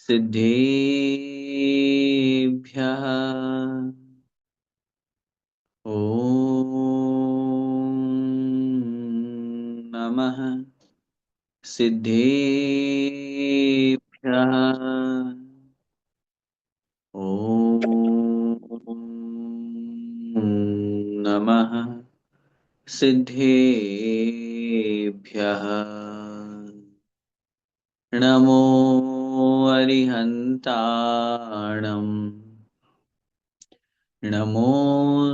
सिद्धेभ्यः ॐ नमः सिद्धेभ्यः ॐ नमः सिद्धेभ्यः नमो अरिहन्ताणम् नमो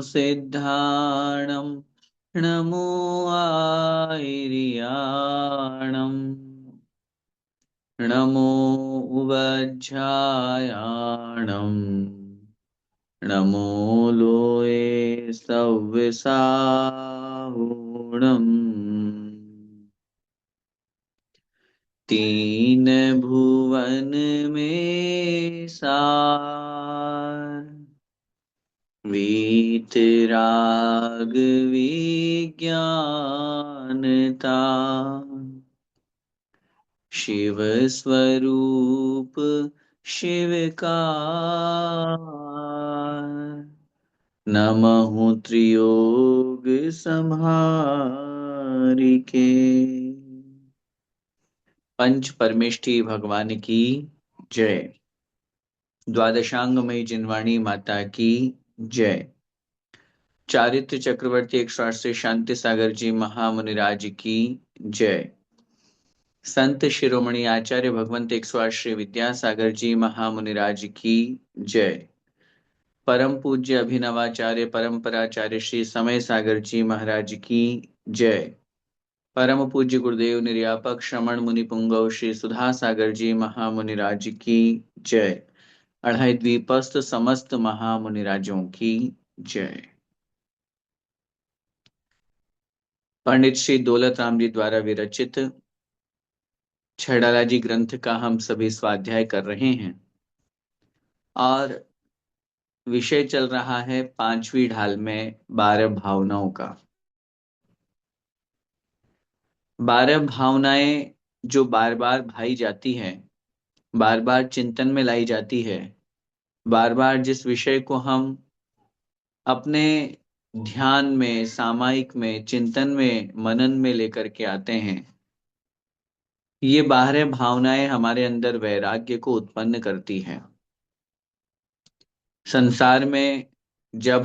सिद्धाणं नमो आयर्याणं नमो उवज्झायाणं नमो लोये सव्यसाहुणम् तीन भुवन में सार वीतराग विज्ञानता शिव स्वरूप शिव का नमः त्रियोग संहारिके। पंच परमेष्ठी भगवान की जय। द्वादशांगमयी जिनवाणी माता की जय। चारित्र चक्रवर्ती 108 शांति सागर जी महामुनिराज की जय। संत शिरोमणि आचार्य भगवंत 108 श्री विद्यासागर जी महामुनिराज की जय। परम पूज्य अभिनवाचार्य परंपराचार्य श्री समय सागर जी महाराज की जय। परम पूज्य गुरुदेव निर्यापक श्रमण मुनि पुंगव श्री सुधा सागर जी महामुनिराज की जय। अढ़ाई द्वीपस्थ समस्त महामुनिराजों की जय। पंडित श्री दौलत राम जी द्वारा विरचित छेड़ाला जी ग्रंथ का हम सभी स्वाध्याय कर रहे हैं और विषय चल रहा है पांचवी ढाल में 12 भावनाओं का। 12 भावनाएं जो बार बार भाई जाती है, बार बार चिंतन में लाई जाती है, बार बार जिस विषय को हम अपने ध्यान में, सामायिक में, चिंतन में, मनन में लेकर के आते हैं, ये 12 भावनाएं हमारे अंदर वैराग्य को उत्पन्न करती है। संसार में जब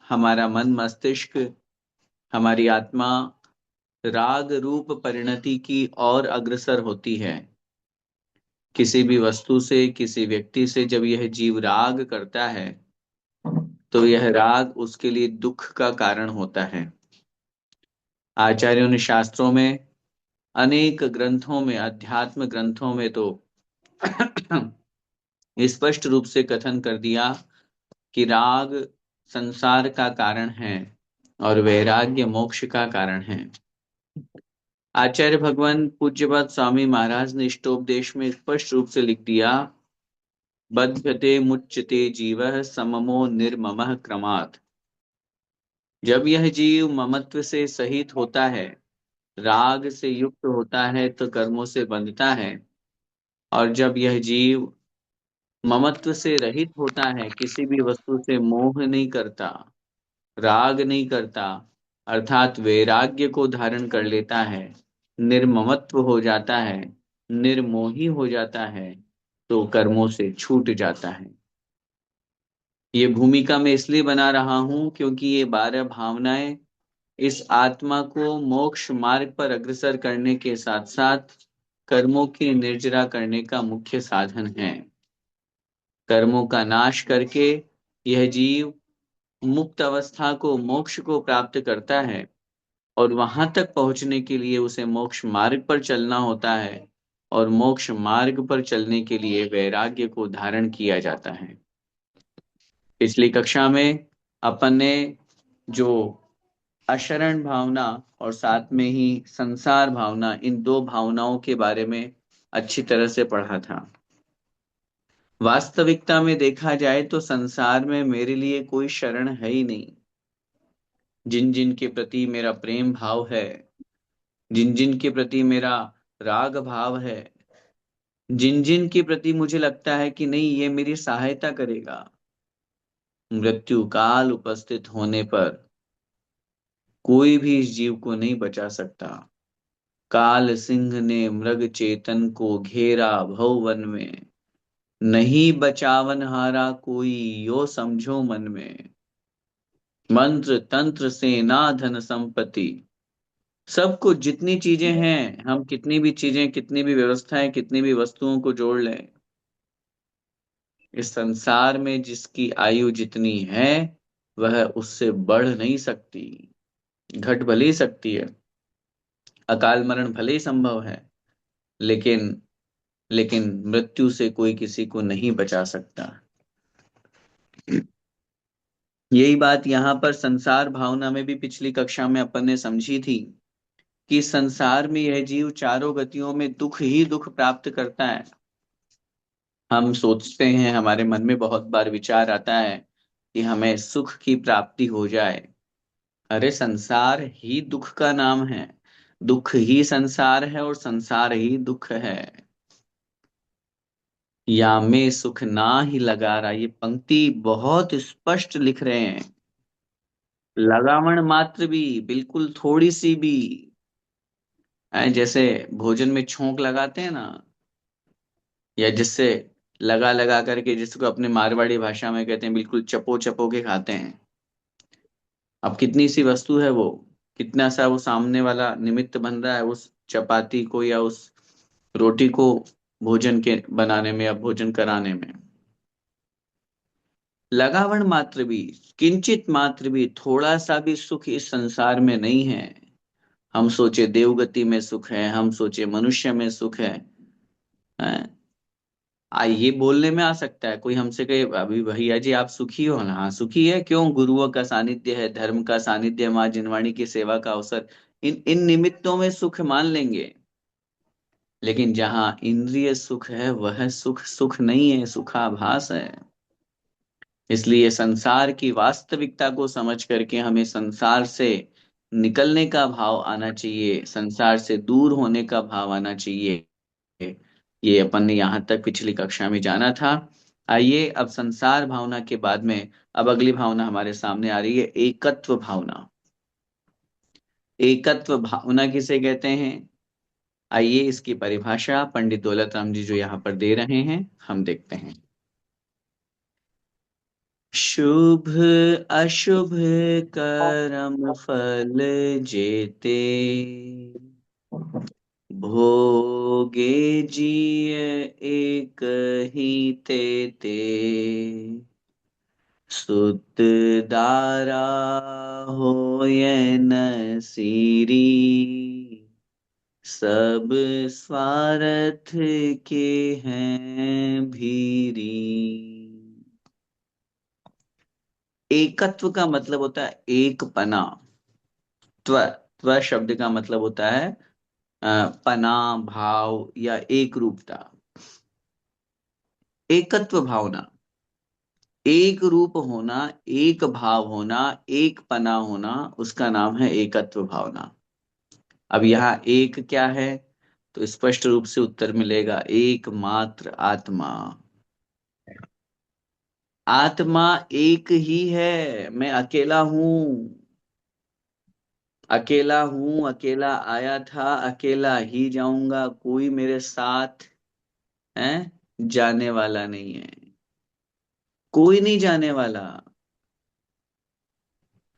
हमारा मन मस्तिष्क, हमारी आत्मा राग रूप परिणति की ओर अग्रसर होती है, किसी भी वस्तु से, किसी व्यक्ति से जब यह जीव राग करता है तो यह राग उसके लिए दुख का कारण होता है। आचार्यों ने शास्त्रों में, अनेक ग्रंथों में, अध्यात्म ग्रंथों में तो स्पष्ट रूप से कथन कर दिया कि राग संसार का कारण है और वैराग्य मोक्ष का कारण है। आचार्य भगवान पूज्यपाद स्वामी महाराज ने इष्टोपदेश में स्पष्ट रूप से लिख दिया, बध्यते मुच्यते जीवः सममो निर्ममः क्रमात्। जब यह जीव ममत्व से सहित होता है, राग से युक्त होता है तो कर्मों से बंधता है, और जब यह जीव ममत्व से रहित होता है, किसी भी वस्तु से मोह नहीं करता, राग नहीं करता, अर्थात वैराग्य को धारण कर लेता है, निर्ममत्व हो जाता है, निर्मोही हो जाता है, तो कर्मों से छूट जाता है। ये भूमिका मैं इसलिए बना रहा हूं क्योंकि ये 12 भावनाएं इस आत्मा को मोक्ष मार्ग पर अग्रसर करने के साथ साथ कर्मों की निर्जरा करने का मुख्य साधन है। कर्मों का नाश करके यह जीव मुक्त अवस्था को, मोक्ष को प्राप्त करता है, और वहां तक पहुंचने के लिए उसे मोक्ष मार्ग पर चलना होता है, और मोक्ष मार्ग पर चलने के लिए वैराग्य को धारण किया जाता है। पिछली कक्षा में अपन ने जो अशरण भावना और साथ में ही संसार भावना, इन दो भावनाओं के बारे में अच्छी तरह से पढ़ा था। वास्तविकता में देखा जाए तो संसार में मेरे लिए कोई शरण है ही नहीं। जिन जिन के प्रति मेरा प्रेम भाव है, जिन जिन के प्रति मेरा राग भाव है, जिन जिन के प्रति मुझे लगता है कि नहीं ये मेरी सहायता करेगा, मृत्यु काल उपस्थित होने पर कोई भी इस जीव को नहीं बचा सकता। काल सिंह ने मृग चेतन को घेरा भवन में, नहीं बचावन हारा कोई, यो समझो मन में। मंत्र तंत्र सेना धन संपत्ति, सब कुछ जितनी चीजें हैं, हम कितनी भी चीजें, कितनी भी व्यवस्थाएं, कितनी भी वस्तुओं को जोड़ लें, इस संसार में जिसकी आयु जितनी है वह उससे बढ़ नहीं सकती। घट भले ही सकती है, अकाल मरण भले ही संभव है, लेकिन लेकिन मृत्यु से कोई किसी को नहीं बचा सकता। यही बात यहाँ पर संसार भावना में भी पिछली कक्षा में अपन ने समझी थी कि संसार में यह जीव चारों गतियों में दुख ही दुख प्राप्त करता है। हम सोचते हैं, हमारे मन में बहुत बार विचार आता है कि हमें सुख की प्राप्ति हो जाए। अरे संसार ही दुख का नाम है, दुख ही संसार है और संसार ही दुख है। या में सुख ना ही लगा रहा, ये पंक्ति बहुत स्पष्ट लिख रहे हैं। लगावण मात्र भी, बिल्कुल थोड़ी सी भी, जैसे भोजन में छोंक लगाते हैं ना, या जिससे लगा लगा करके, जिसको अपने मारवाड़ी भाषा में कहते हैं बिल्कुल चपो चपो के खाते हैं। अब कितनी सी वस्तु है वो, कितना सा वो सामने वाला निमित्त बन रहा है उस चपाती को या उस रोटी को भोजन के बनाने में या भोजन कराने में। लगावण मात्र भी, किंचित मात्र भी, थोड़ा सा भी सुख इस संसार में नहीं है। हम सोचे देवगति में सुख है, हम सोचे मनुष्य में सुख है, हैं? ये बोलने में आ सकता है, कोई हमसे कहे अभी भैया जी आप सुखी हो ना, हाँ सुखी है, क्यों, गुरुओं का सानिध्य है, धर्म का सानिध्य है, माँ जिनवाणी की सेवा का अवसर, इन इन निमित्तों में सुख मान लेंगे। लेकिन जहां इंद्रिय सुख है वह सुख सुख नहीं है, सुखाभास है। इसलिए संसार की वास्तविकता को समझ करके हमें संसार से निकलने का भाव आना चाहिए, संसार से दूर होने का भाव आना चाहिए। ये अपन ने यहाँ तक पिछली कक्षा में जाना था। आइए अब संसार भावना के बाद में अब अगली भावना हमारे सामने आ रही है, एकत्व भावना। एकत्व भावना किसे कहते हैं? आइए इसकी परिभाषा पंडित दौलत राम जी जो यहाँ पर दे रहे हैं, हम देखते हैं। शुभ अशुभ कर्म फल जेते, भोगे जिय एक ही तेते, सुत दारा होय न सीरी, सब स्वार्थ के हैं भीरी। एकत्व का मतलब होता है एक पना। त्व त्व शब्द का मतलब होता है पना, भाव या एक रूपता। एकत्व भावना, एक रूप होना, एक भाव होना, एक पना होना, उसका नाम है एकत्व भावना। अब यहाँ एक क्या है, तो स्पष्ट रूप से उत्तर मिलेगा, एकमात्र आत्मा। आत्मा एक ही है, मैं अकेला हूं, अकेला हूं, अकेला आया था, अकेला ही जाऊंगा, कोई मेरे साथ है जाने वाला नहीं है, कोई नहीं जाने वाला।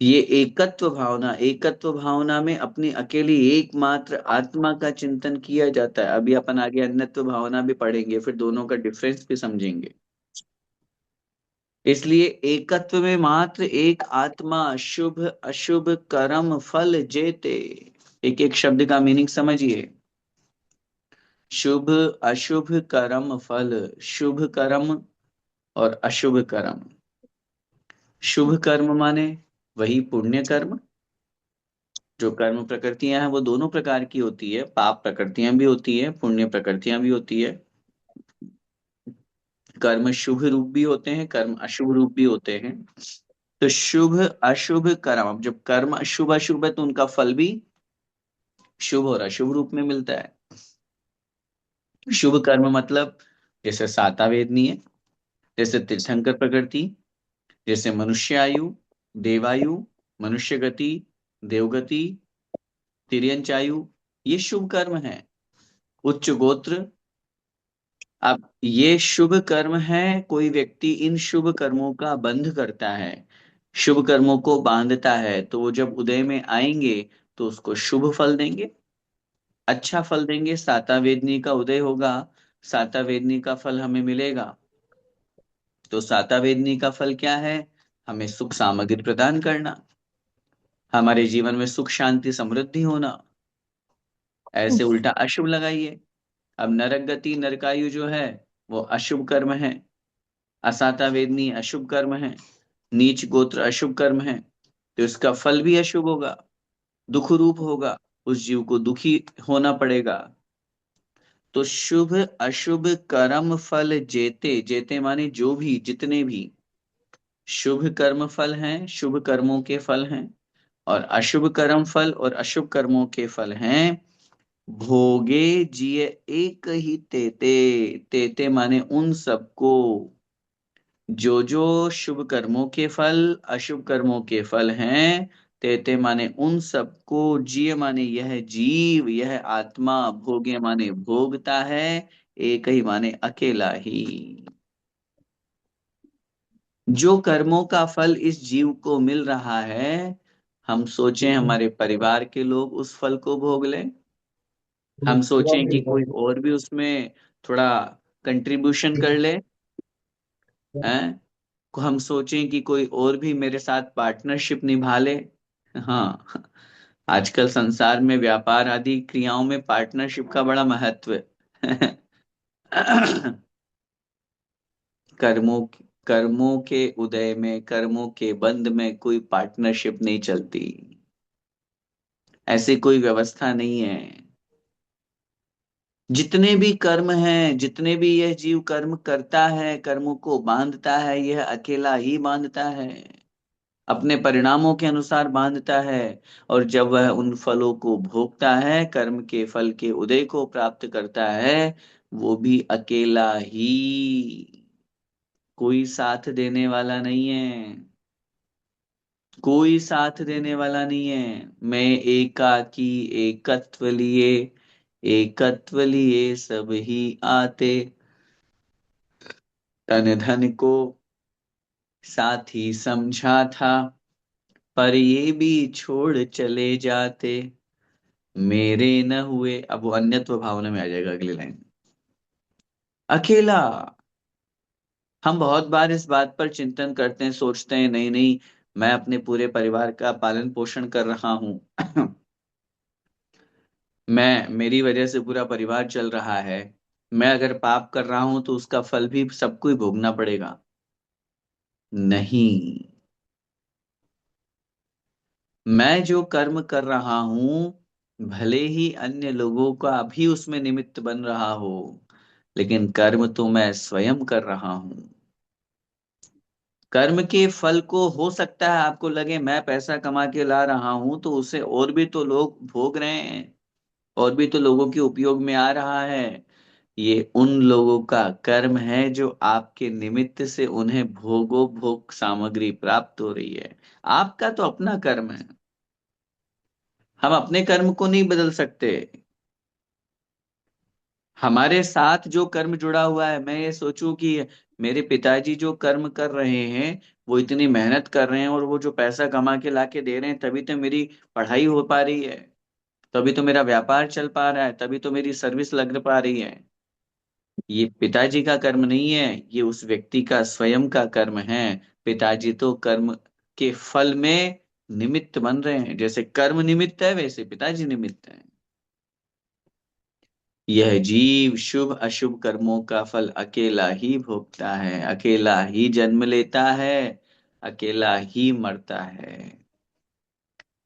ये एकत्व भावना, एकत्व भावना में अपनी अकेली एकमात्र आत्मा का चिंतन किया जाता है। अभी अपन आगे अन्यत्व भावना भी पढ़ेंगे, फिर दोनों का डिफरेंस भी समझेंगे। इसलिए एकत्व में मात्र एक आत्मा, शुभ अशुभ कर्म फल जेते। एक एक शब्द का मीनिंग समझिए। शुभ अशुभ कर्म फल, शुभ कर्म और अशुभ कर्म। शुभ कर्म माने वही पुण्य कर्म। जो कर्म प्रकृतियां हैं वो दोनों प्रकार की होती है, पाप प्रकृतियां भी होती है, पुण्य प्रकृतियां भी होती है। कर्म शुभ रूप भी होते हैं, कर्म अशुभ रूप भी होते हैं। तो शुभ अशुभ कर्म, अब जब कर्म शुभ अशुभ है तो उनका फल भी शुभ और अशुभ रूप में मिलता है। शुभ कर्म मतलब जैसे साता वेदनी है, जैसे तीर्थंकर प्रकृति, जैसे मनुष्य आयु, देवायु, मनुष्य गति, देवगति, तिर्यंचायु, ये शुभ कर्म है। उच्च गोत्र, अब ये शुभ कर्म है। कोई व्यक्ति इन शुभ कर्मों का बंध करता है, शुभ कर्मों को बांधता है, तो वो जब उदय में आएंगे तो उसको शुभ फल देंगे, अच्छा फल देंगे। साता वेदनी का उदय होगा, साता वेदनी का फल हमें मिलेगा। तो साता वेदनी का फल क्या है? हमें सुख सामग्री प्रदान करना, हमारे जीवन में सुख शांति समृद्धि होना। ऐसे उल्टा अशुभ लगाइए। अब नरक गति नरकायु जो है वो अशुभ कर्म है, असाता वेदनी अशुभ कर्म है, नीच गोत्र अशुभ कर्म है, तो इसका फल भी अशुभ होगा, दुख रूप होगा, उस जीव को दुखी होना पड़ेगा। तो शुभ अशुभ कर्म फल जेते, जेते माने जो भी जितने भी शुभ कर्म फल हैं, शुभ कर्मों के फल हैं, और अशुभ कर्म फल और अशुभ कर्मों के फल हैं, भोगे जिय एक ही तेते। तेते माने उन सबको, जो जो शुभ कर्मों के फल अशुभ कर्मों के फल हैं, तेते माने उन सबको, जिय माने यह जीव यह आत्मा, भोगे माने भोगता है, एक ही माने अकेला ही। जो कर्मों का फल इस जीव को मिल रहा है, हम सोचें हमारे परिवार के लोग उस फल को भोग लें, हम सोचें कि कोई और भी उसमें थोड़ा कंट्रीब्यूशन कर ले, हैं, हम सोचें कि कोई और भी मेरे साथ पार्टनरशिप निभा ले। हाँ, आजकल संसार में व्यापार आदि क्रियाओं में पार्टनरशिप का बड़ा महत्व है। कर्मों कर्मों के उदय में, कर्मों के बंध में कोई पार्टनरशिप नहीं चलती, ऐसी कोई व्यवस्था नहीं है। जितने भी कर्म हैं, जितने भी यह जीव कर्म करता है, कर्मों को बांधता है, यह अकेला ही बांधता है, अपने परिणामों के अनुसार बांधता है। और जब वह उन फलों को भोगता है, कर्म के फल के उदय को प्राप्त करता है, वो भी अकेला ही, कोई साथ देने वाला नहीं है, कोई साथ देने वाला नहीं है। मैं एकाकी एकत्व लिए, एकत्व लिए सब ही आते, तन धन को साथी समझा था, पर ये भी छोड़ चले जाते, मेरे न हुए। अब वो अन्यत्व भावना में आ जाएगा अगली लाइन। अकेला। हम बहुत बार इस बात पर चिंतन करते हैं, सोचते हैं नहीं नहीं, मैं अपने पूरे परिवार का पालन पोषण कर रहा हूँ। मैं, मेरी वजह से पूरा परिवार चल रहा है, मैं अगर पाप कर रहा हूं तो उसका फल भी सबको ही भोगना पड़ेगा। नहीं, मैं जो कर्म कर रहा हूं, भले ही अन्य लोगों का भी उसमें निमित्त बन रहा हो, लेकिन कर्म तो मैं स्वयं कर रहा हूं। कर्म के फल को हो सकता है आपको लगे मैं पैसा कमा के ला रहा हूं तो उसे और भी तो लोग भोग रहे हैं, और भी तो लोगों के उपयोग में आ रहा है। ये उन लोगों का कर्म है जो आपके निमित्त से उन्हें भोगो भोग सामग्री प्राप्त हो रही है। आपका तो अपना कर्म है, हम अपने कर्म को नहीं बदल सकते। हमारे साथ जो कर्म जुड़ा हुआ है, मैं ये सोचूं कि मेरे पिताजी जो कर्म कर रहे हैं, वो इतनी मेहनत कर रहे हैं और वो जो पैसा कमा के ला के दे रहे हैं, तभी तो मेरी पढ़ाई हो पा रही है, तभी तो मेरा व्यापार चल पा रहा है, तभी तो मेरी सर्विस लग पा रही है। ये पिताजी का कर्म नहीं है, ये उस व्यक्ति का स्वयं का कर्म है। पिताजी तो कर्म के फल में निमित्त बन रहे हैं, जैसे कर्म निमित्त है वैसे पिताजी निमित्त है। यह जीव शुभ अशुभ कर्मों का फल अकेला ही भोगता है, अकेला ही जन्म लेता है, अकेला ही मरता है,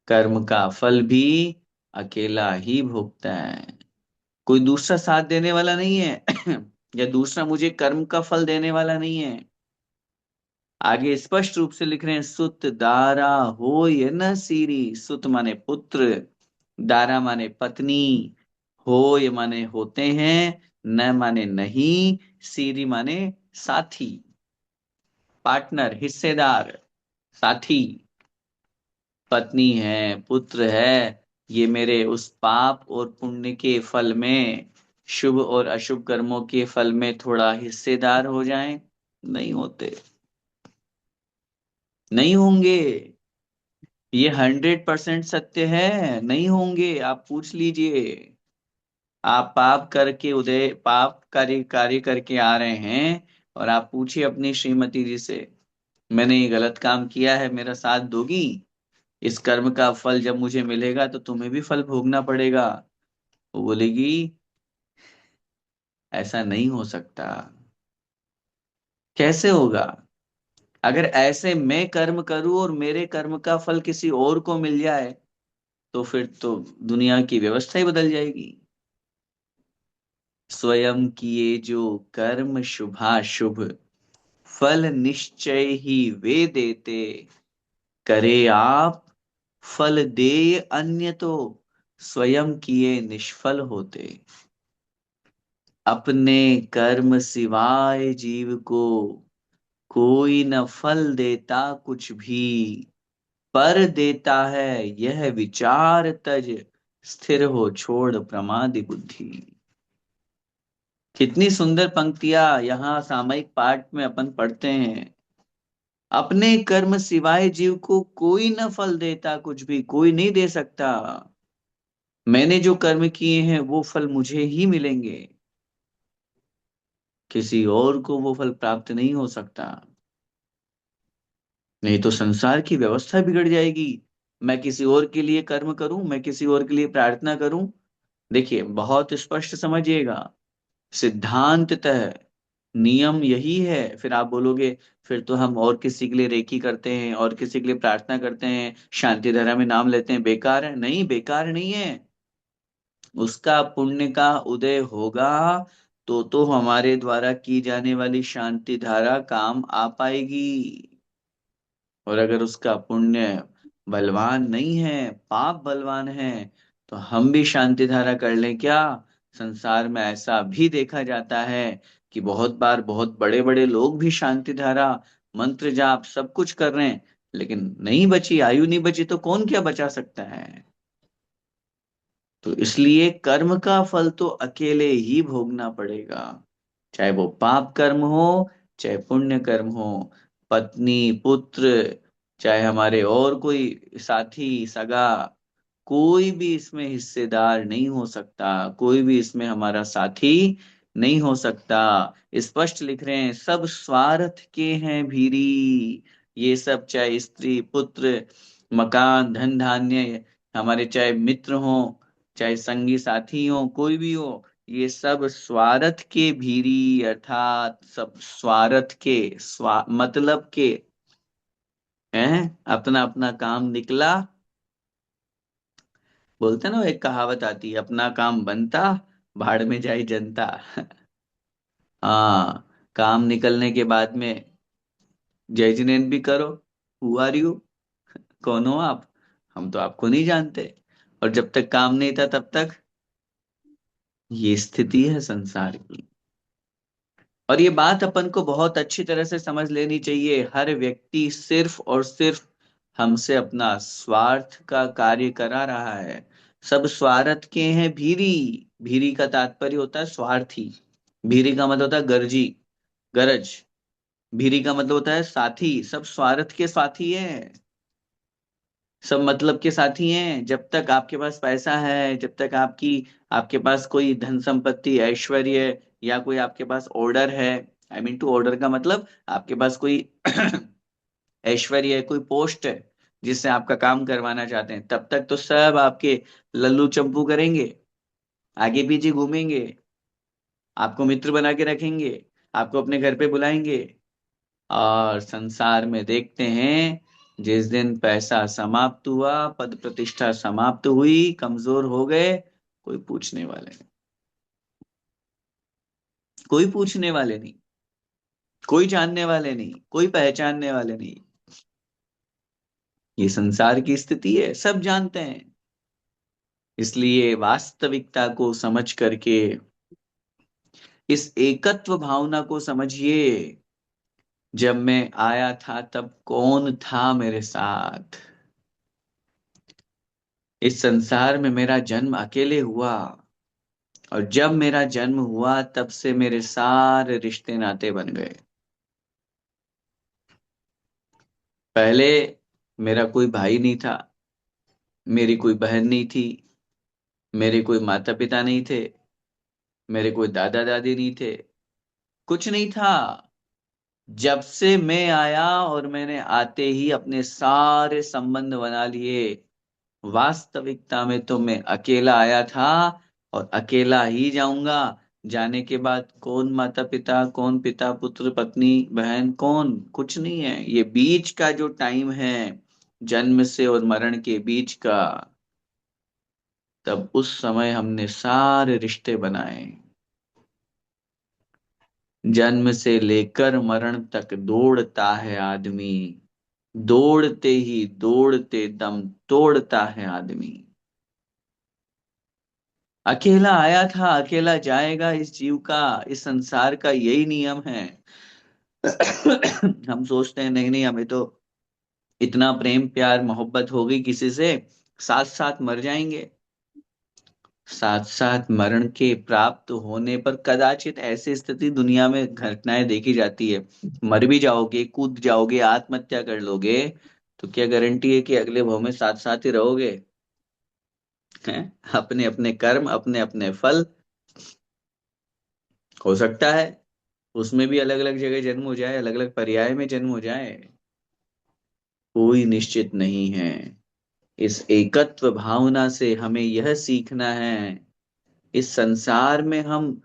कर्म का फल भी अकेला ही भोगता है। कोई दूसरा साथ देने वाला नहीं है, या दूसरा मुझे कर्म का फल देने वाला नहीं है। आगे स्पष्ट रूप से लिख रहे हैं, सुत दारा हो ये न सीरी। सुत माने पुत्र, दारा माने पत्नी, हो ये माने होते हैं, न माने नहीं, सीरी माने साथी, पार्टनर, हिस्सेदार, साथी। पत्नी है, पुत्र है, ये मेरे उस पाप और पुण्य के फल में, शुभ और अशुभ कर्मों के फल में थोड़ा हिस्सेदार हो जाएं? नहीं होते, नहीं होंगे। ये 100% सत्य है, नहीं होंगे। आप पूछ लीजिए। आप पाप करके उदय, पाप कार्य कार्य करके आ रहे हैं, और आप पूछिए अपनी श्रीमती जी से, मैंने ये गलत काम किया है, मेरा साथ दोगी? इस कर्म का फल जब मुझे मिलेगा तो तुम्हें भी फल भोगना पड़ेगा। वो बोलेगी ऐसा नहीं हो सकता। कैसे होगा? अगर ऐसे मैं कर्म करूं और मेरे कर्म का फल किसी और को मिल जाए, तो फिर तो दुनिया की व्यवस्था ही बदल जाएगी। स्वयं किए जो कर्म शुभाशुभ, फल निश्चय ही वे देते। करे आप फल दे अन्य तो, स्वयं किए निष्फल होते। अपने कर्म सिवाय जीव को, कोई न फल देता कुछ भी, पर देता है यह विचार तज, स्थिर हो छोड़ प्रमादि बुद्धि। कितनी सुंदर पंक्तियां यहाँ सामयिक पाठ में अपन पढ़ते हैं। अपने कर्म सिवाय जीव को कोई न फल देता कुछ भी, कोई नहीं दे सकता। मैंने जो कर्म किए हैं वो फल मुझे ही मिलेंगे, किसी और को वो फल प्राप्त नहीं हो सकता। नहीं तो संसार की व्यवस्था बिगड़ जाएगी। मैं किसी और के लिए कर्म करूं, मैं किसी और के लिए प्रार्थना करूं। देखिए बहुत स्पष्ट समझिएगा, सिद्धांततः नियम यही है। फिर आप बोलोगे फिर तो हम और किसी के लिए रेकी करते हैं, और किसी के लिए प्रार्थना करते हैं, शांति धारा में नाम लेते हैं, बेकार है? नहीं, बेकार नहीं है। उसका पुण्य का उदय होगा तो हमारे द्वारा की जाने वाली शांति धारा काम आ पाएगी। और अगर उसका पुण्य बलवान नहीं है, पाप बलवान है, तो हम भी शांति धारा कर लें क्या? संसार में ऐसा भी देखा जाता है कि बहुत बार बहुत बड़े बड़े लोग भी शांति धारा, मंत्र जाप सब कुछ कर रहे हैं, लेकिन नहीं बची, आयु नहीं बची, तो कौन क्या बचा सकता है? तो इसलिए कर्म का फल तो अकेले ही भोगना पड़ेगा, चाहे वो पाप कर्म हो, चाहे पुण्य कर्म हो। पत्नी, पुत्र, चाहे हमारे और कोई साथी सगा, कोई भी इसमें हिस्सेदार नहीं हो सकता, कोई भी इसमें हमारा साथी नहीं हो सकता। स्पष्ट लिख रहे हैं, सब स्वार्थ के हैं भीरी। ये सब चाहे स्त्री पुत्र, मकान, धन धान्य, हमारे चाहे मित्र हो, चाहे संगी साथी हो, कोई भी हो, ये सब स्वार्थ के भीरी, अर्थात सब स्वार्थ के, मतलब के हैं। अपना अपना काम निकला, बोलते ना, वो एक कहावत आती है, अपना काम बनता, भाड़ में जाए जनता। हाँ, काम निकलने के बाद में जय जिनेन भी करो, हु आर यू, कौन हो आप, हम तो आपको नहीं जानते। और जब तक काम नहीं था तब तक ये स्थिति है संसार की। और ये बात अपन को बहुत अच्छी तरह से समझ लेनी चाहिए। हर व्यक्ति सिर्फ और सिर्फ हमसे अपना स्वार्थ का कार्य करा रहा है। सब स्वार्थ के हैं भीरी। भीरी का तात्पर्य होता है स्वार्थी। भीरी का मतलब होता है गर्जी, गरज। भीरी का मतलब होता है साथी। सब स्वार्थ के साथी हैं, सब मतलब के साथी हैं। जब तक आपके पास पैसा है, जब तक आपके पास कोई धन संपत्ति, ऐश्वर्य, या कोई आपके पास ऑर्डर है, आई मीन टू ऑर्डर का मतलब आपके पास कोई ऐश्वर्य है, कोई पोस्ट है जिससे आपका काम करवाना चाहते हैं, तब तक तो सब आपके लल्लू चंपू करेंगे, आगे पीछे घूमेंगे, आपको मित्र बना के रखेंगे, आपको अपने घर पे बुलाएंगे। और संसार में देखते हैं, जिस दिन पैसा समाप्त हुआ, पद प्रतिष्ठा समाप्त हुई, कमजोर हो गए, कोई पूछने वाले नहीं, कोई पूछने वाले नहीं, कोई जानने वाले नहीं, कोई पहचानने वाले नहीं। ये संसार की स्थिति है, सब जानते हैं। इसलिए वास्तविकता को समझ करके इस एकत्व भावना को समझिए। जब मैं आया था तब कौन था मेरे साथ? इस संसार में मेरा जन्म अकेले हुआ, और जब मेरा जन्म हुआ तब से मेरे सारे रिश्ते नाते बन गए। पहले मेरा कोई भाई नहीं था, मेरी कोई बहन नहीं थी, मेरे कोई माता पिता नहीं थे, मेरे कोई दादा दादी नहीं थे, कुछ नहीं था। जब से मैं आया और मैंने आते ही अपने सारे संबंध बना लिए। वास्तविकता में तो मैं अकेला आया था और अकेला ही जाऊंगा। जाने के बाद कौन माता पिता, कौन पिता पुत्र पत्नी बहन, कौन? कुछ नहीं है। ये बीच का जो टाइम है, जन्म से और मरण के बीच का, तब उस समय हमने सारे रिश्ते बनाए। जन्म से लेकर मरण तक दौड़ता है आदमी, दौड़ते ही दौड़ते दम तोड़ता है आदमी। अकेला आया था अकेला जाएगा, इस जीव का, इस संसार का यही नियम है। हम सोचते हैं नहीं नहीं, हमें तो इतना प्रेम प्यार मोहब्बत हो गई किसी से, साथ साथ मर जाएंगे। साथ साथ मरण के प्राप्त होने पर कदाचित ऐसी स्थिति दुनिया में घटनाएं देखी जाती है। मर भी जाओगे, कूद जाओगे, आत्महत्या कर लोगे, तो क्या गारंटी है कि अगले भव में साथ साथ ही रहोगे? हैं? अपने अपने कर्म, अपने अपने फल। हो सकता है उसमें भी अलग अलग जगह जन्म हो जाए, अलग अलग पर्याय में जन्म हो जाए, कोई निश्चित नहीं है। इस एकत्व भावना से हमें यह सीखना है, इस संसार में हम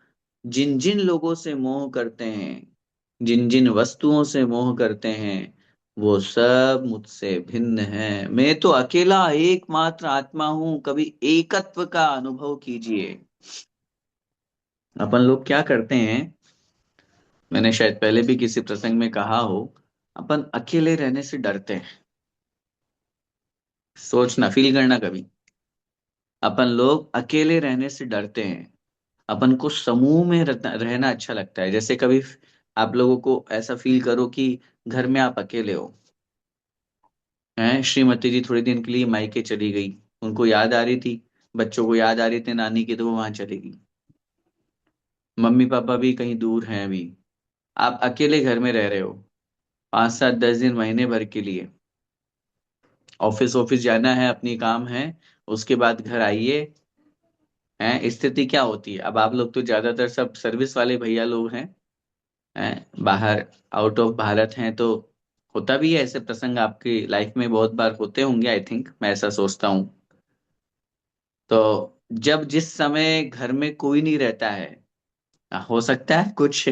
जिन जिन लोगों से मोह करते हैं, जिन जिन वस्तुओं से मोह करते हैं, वो सब मुझसे भिन्न है। मैं तो अकेला एकमात्र आत्मा हूं। कभी एकत्व का अनुभव कीजिए। अपन लोग क्या करते हैं, मैंने शायद पहले भी किसी प्रसंग में कहा हो, अपन अकेले रहने से डरते हैं। सोचना, फील करना कभी। अपन लोग अकेले रहने से डरते हैं। अपन को समूह में रहना अच्छा लगता है। जैसे कभी आप लोगों को ऐसा फील करो कि घर में आप अकेले हो, हैं? श्रीमती जी थोड़े दिन के लिए मायके चली गई, उनको याद आ रही थी, बच्चों को याद आ रही थी नानी की, तो वो वहां चली गई। मम्मी पापा भी कहीं दूर हैं अभी, आप अकेले घर में रह रहे हो, 5 7 10 दिन महीने भर के लिए। ऑफिस ऑफिस जाना है, अपनी काम है, उसके बाद घर आइए। हैं? स्थिति क्या होती है? अब आप लोग तो ज्यादातर सब सर्विस वाले भैया लोग हैं, बाहर, आउट ऑफ भारत हैं, तो होता भी है ऐसे प्रसंग, आपकी लाइफ में बहुत बार होते होंगे, आई थिंक, मैं ऐसा सोचता हूँ। तो जब जिस समय घर में कोई नहीं रहता है, हो सकता है कुछ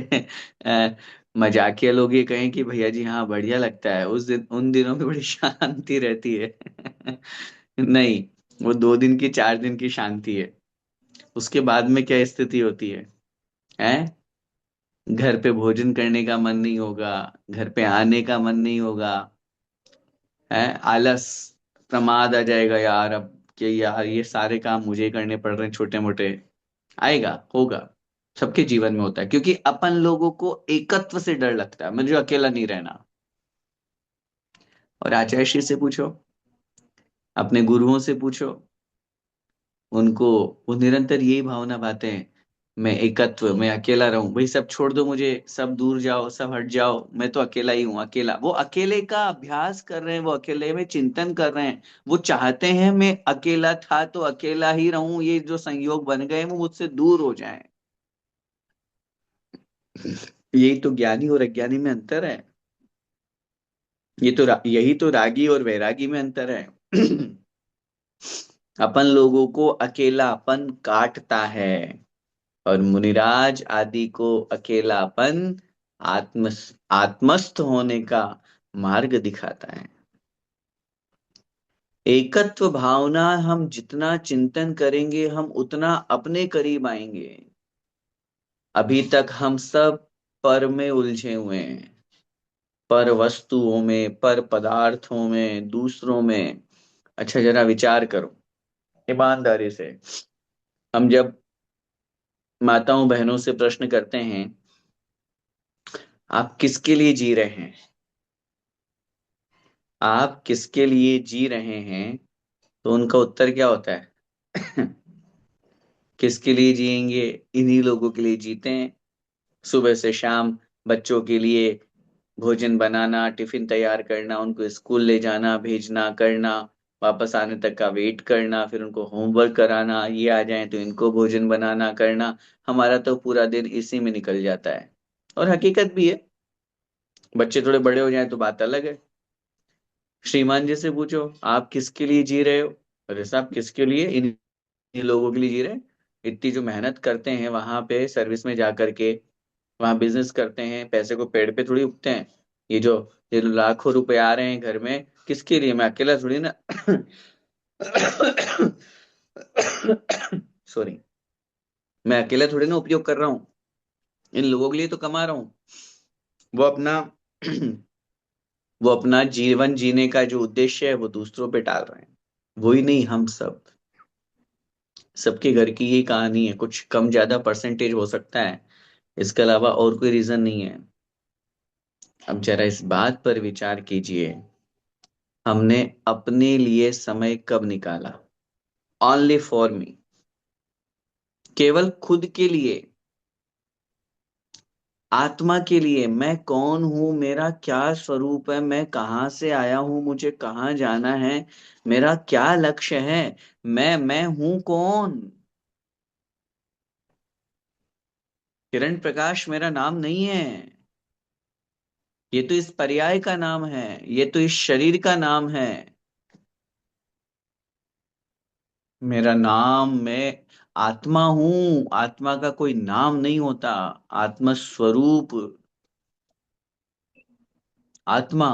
मजाकिया लोग ये कहें कि भैया जी हाँ बढ़िया लगता है, उस दिन उन दिनों में बड़ी शांति रहती है। नहीं, वो 2 दिन की 4 दिन की शांति है। उसके बाद में क्या स्थिति होती है? घर पे भोजन करने का मन नहीं होगा, घर पे आने का मन नहीं होगा, है आलस, प्रमाद आ जाएगा यार, अब कि यार ये सारे काम मुझे ही करने पड़ रहे हैं छोटे मोटे। आएगा, होगा, सबके जीवन में होता है, क्योंकि अपन लोगों को एकत्व से डर लगता है, मुझे अकेला नहीं रहना। और आचार्य श्री से पूछो, अपने गुरुओं से पूछो, उनको, वो निरंतर यही भावना पाते हैं, मैं एकत्व, मैं अकेला रहूं, भाई सब छोड़ दो मुझे, सब दूर जाओ, सब हट जाओ, मैं तो अकेला ही हूँ, अकेला। वो अकेले का अभ्यास कर रहे हैं, वो अकेले में चिंतन कर रहे हैं। वो चाहते हैं मैं अकेला था तो अकेला ही रहूं, ये जो संयोग बन गए वो मुझसे दूर हो जाएं। यही तो ज्ञानी और अज्ञानी में अंतर है। यही तो रागी और वैरागी में अंतर है। अपन लोगों को अकेलापन काटता है, और मुनिराज आदि को अकेलापन आत्म आत्मस्थ होने का मार्ग दिखाता है। एकत्व भावना हम जितना चिंतन करेंगे, हम उतना अपने करीब आएंगे। अभी तक हम सब पर में उलझे हुए हैं, पर वस्तुओं में, पर पदार्थों में, दूसरों में। अच्छा, जरा विचार करो ईमानदारी से। हम जब माताओं बहनों से प्रश्न करते हैं, आप किसके लिए जी रहे हैं? आप किसके लिए जी रहे हैं? तो उनका उत्तर क्या होता है? किसके लिए जिएंगे? इन्हीं लोगों के लिए जीते हैं। सुबह से शाम बच्चों के लिए भोजन बनाना, टिफिन तैयार करना, उनको स्कूल ले जाना, भेजना, करना, वापस आने तक का वेट करना, फिर उनको होमवर्क कराना, ये आ जाए तो इनको भोजन बनाना करना। हमारा तो पूरा दिन इसी में निकल जाता है। और हकीकत भी है। बच्चे थोड़े बड़े हो जाएं तो बात अलग है। श्रीमान जी से पूछो, आप किसके लिए जी रहे हो? अरे साहब, किसके लिए? इन लोगों के लिए जी रहे हैं। इतनी जो मेहनत करते हैं वहां पे सर्विस में जा करके, वहां बिजनेस करते हैं, पैसे को पेड़ पे थोड़ी उगते हैं। ये जो ये लाखों रुपए आ रहे हैं घर में, किसके लिए? मैं अकेला थोड़ी ना। सॉरी। मैं अकेला थोड़ी ना उपयोग कर रहा हूँ। इन लोगों के लिए तो कमा रहा हूँ। वो अपना वो अपना जीवन जीने का जो उद्देश्य है वो दूसरों पे टाल रहे हैं। वही नहीं, हम सब, सबके घर की यही कहानी है। कुछ कम ज्यादा परसेंटेज हो सकता है, इसके अलावा और कोई रीजन नहीं है। अब जरा इस बात पर विचार कीजिए, हमने अपने लिए समय कब निकाला? Only for me. केवल खुद के लिए, आत्मा के लिए। मैं कौन हूं, मेरा क्या स्वरूप है, मैं कहाँ से आया हूं, मुझे कहाँ जाना है, मेरा क्या लक्ष्य है। मैं हूं कौन? किरण प्रकाश मेरा नाम नहीं है। ये तो इस पर्याय का नाम है, ये तो इस शरीर का नाम है। मेरा नाम, मैं आत्मा हूं। आत्मा का कोई नाम नहीं होता। आत्मा स्वरूप, आत्मा,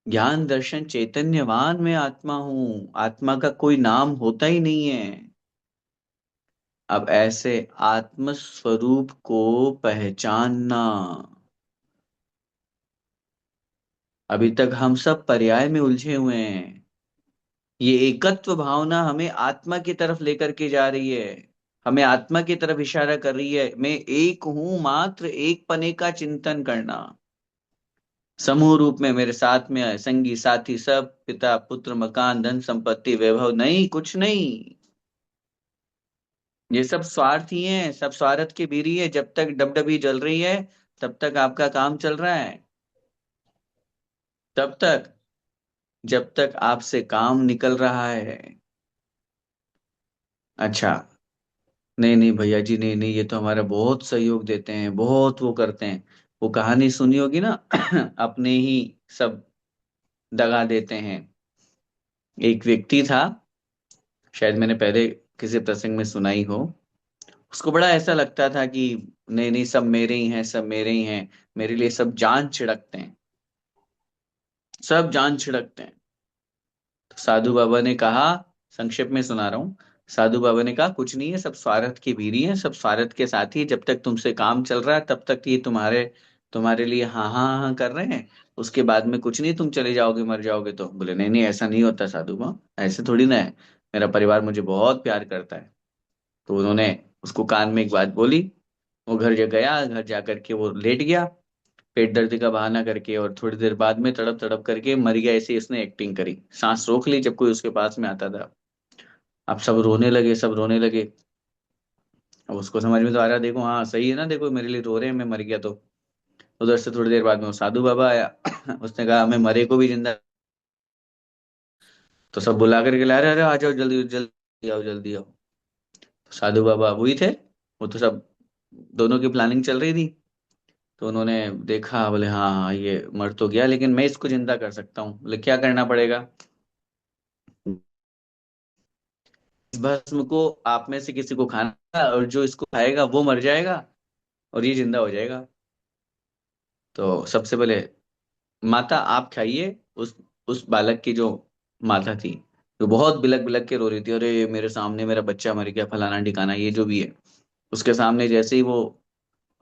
ज्ञान दर्शन चैतन्यवान मैं आत्मा हूं। आत्मा का कोई नाम होता ही नहीं है। अब ऐसे आत्म स्वरूप को पहचानना, अभी तक हम सब पर्याय में उलझे हुए हैं। ये एकत्व भावना हमें आत्मा की तरफ लेकर के जा रही है, हमें आत्मा की तरफ इशारा कर रही है। मैं एक हूं, मात्र एक पने का चिंतन करना। समूह रूप में मेरे साथ में है संगी साथी सब, पिता पुत्र मकान धन संपत्ति वैभव नहीं, कुछ नहीं। ये सब स्वार्थी हैं, सब स्वार्थ के बीरी है। जब तक डबडबी जल रही है तब तक आपका काम चल रहा है। तब तक, जब तक आपसे काम निकल रहा है। अच्छा, नहीं नहीं भैया जी, नहीं नहीं, ये तो हमारा बहुत सहयोग देते हैं, बहुत वो करते हैं। वो कहानी सुनी होगी ना, अपने ही सब दगा देते हैं। एक व्यक्ति था, शायद मैंने पहले किसी प्रसंग में सुनाई हो। उसको बड़ा ऐसा लगता था कि नहीं नहीं, सब मेरे ही हैं, सब मेरे ही हैं, मेरे लिए सब जान छिड़कते हैं, सब जान छिड़कते हैं। तो साधु बाबा ने कहा, संक्षेप में सुना रहा हूं, साधु बाबा ने कहा कुछ नहीं है, सब स्वार्थ की भीरी है, सब स्वार्थ के साथी है। जब तक तुमसे काम चल रहा है तब तक ये तुम्हारे तुम्हारे लिए हाँ हाँ हाँ कर रहे हैं। उसके बाद में कुछ नहीं, तुम चले जाओगे, मर जाओगे तो। बोले नहीं नहीं, ऐसा नहीं होता साधु बाबा, ऐसे थोड़ी ना है। मेरा परिवार मुझे बहुत प्यार करता है। तो उन्होंने उसको कान में एक बात बोली। वो घर जा गया, घर जा करके वो लेट गया, पेट दर्द का बहाना करके, और थोड़ी देर बाद में तड़प तड़प करके मर गया। ऐसे इसने एक्टिंग करी, सांस रोक ली जब कोई उसके पास में आता था। अब सब रोने लगे, सब रोने लगे। अब उसको समझ में तो आ रहा, देखो हाँ सही है ना, देखो मेरे लिए रो रहे हैं, मैं मर गया तो। उधर से थोड़ी देर बाद में वो साधु बाबा आया। उसने कहा हमें मरे को भी जिंदा। तो सब बुला करके ला रहे, अरे आ जाओ जल्दी जल्दी आओ, जल्दी आओ। तो साधु बाबा वही थे, वो तो सब, दोनों की प्लानिंग चल रही थी। तो उन्होंने देखा, बोले हाँ हाँ ये मर तो गया, लेकिन मैं इसको जिंदा कर सकता हूँ। बोले क्या करना पड़ेगा? इस भस्म को आप में से किसी को खाना है, और जो इसको खाएगा वो मर जाएगा और ये जिंदा हो जाएगा। तो सबसे पहले माता आप खाइए। उस बालक की जो माता थी, जो बहुत बिलक बिलक के रो रही थी, अरे मेरे सामने मेरा बच्चा मर गया, फलाना ठिकाना ये जो भी है। उसके सामने जैसे ही वो,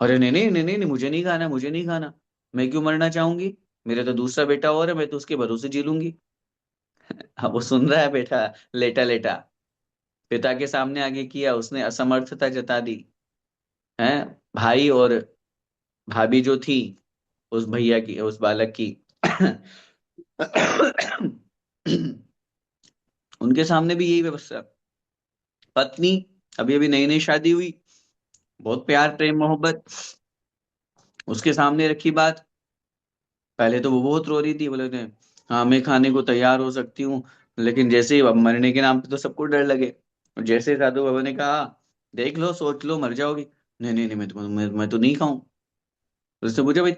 अरे नहीं नहीं नहीं नहीं नहीं, मुझे नहीं खाना, मुझे नहीं खाना। मैं क्यों मरना चाहूंगी? मेरा तो दूसरा बेटा और है, मैं तो उसके भरोसे जी लूंगी। अब वो सुन रहा है बेटा, लेटा लेटा। पिता के सामने आगे किया, उसने असमर्थता जता दी है। भाई और भाभी जो थी उस भैया की, उस बालक की, उनके सामने भी यही व्यवस्था। पत्नी, अभी अभी नई नई शादी हुई, बहुत प्यार प्रेम मोहब्बत, उसके सामने रखी बात। पहले तो वो बहुत रो रही थी, बोले थे हाँ मैं खाने को तैयार हो सकती हूँ, लेकिन जैसे ही अब मरने के नाम पे तो सबको डर लगे। और जैसे ही साधु बाबा ने कहा देख लो सोच लो मर जाओगी, नहीं नहीं नहीं मैं तो नहीं खाऊं। तो उसने पूछा भाई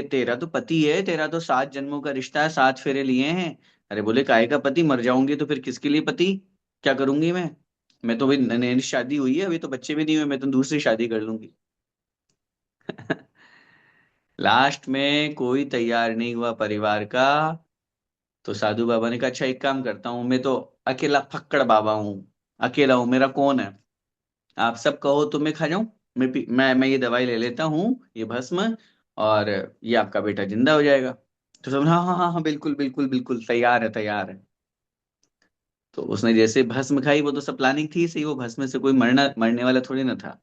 तेरा तो पति है, तेरा तो 7 जन्मों का रिश्ता है, 7 फेरे लिए हैं। अरे बोले काय का पति, मर जाऊंगी तो फिर किसके लिए पति, क्या करूंगी मैं तो अभी नई शादी हुई है, अभी तो बच्चे भी नहीं हुए, मैं तो दूसरी शादी कर लूंगी। लास्ट में कोई तैयार नहीं हुआ परिवार का। तो साधु बाबा ने कहा अच्छा एक काम करता हूँ, मैं तो अकेला फक्कड़ बाबा हूँ, अकेला हूँ, मेरा कौन है, आप सब कहो तो मैं खा जाऊं। मैं ये दवाई ले लेता हूँ, ये भस्म, और ये आपका बेटा जिंदा हो जाएगा। तो सब हाँ हाँ हाँ हाँ बिल्कुल बिल्कुल बिल्कुल तैयार है तैयार है। तो उसने जैसे भस्म खाई, वो तो सब प्लानिंग थी सही, वो भस्म से कोई मरने वाला थोड़ी ना था।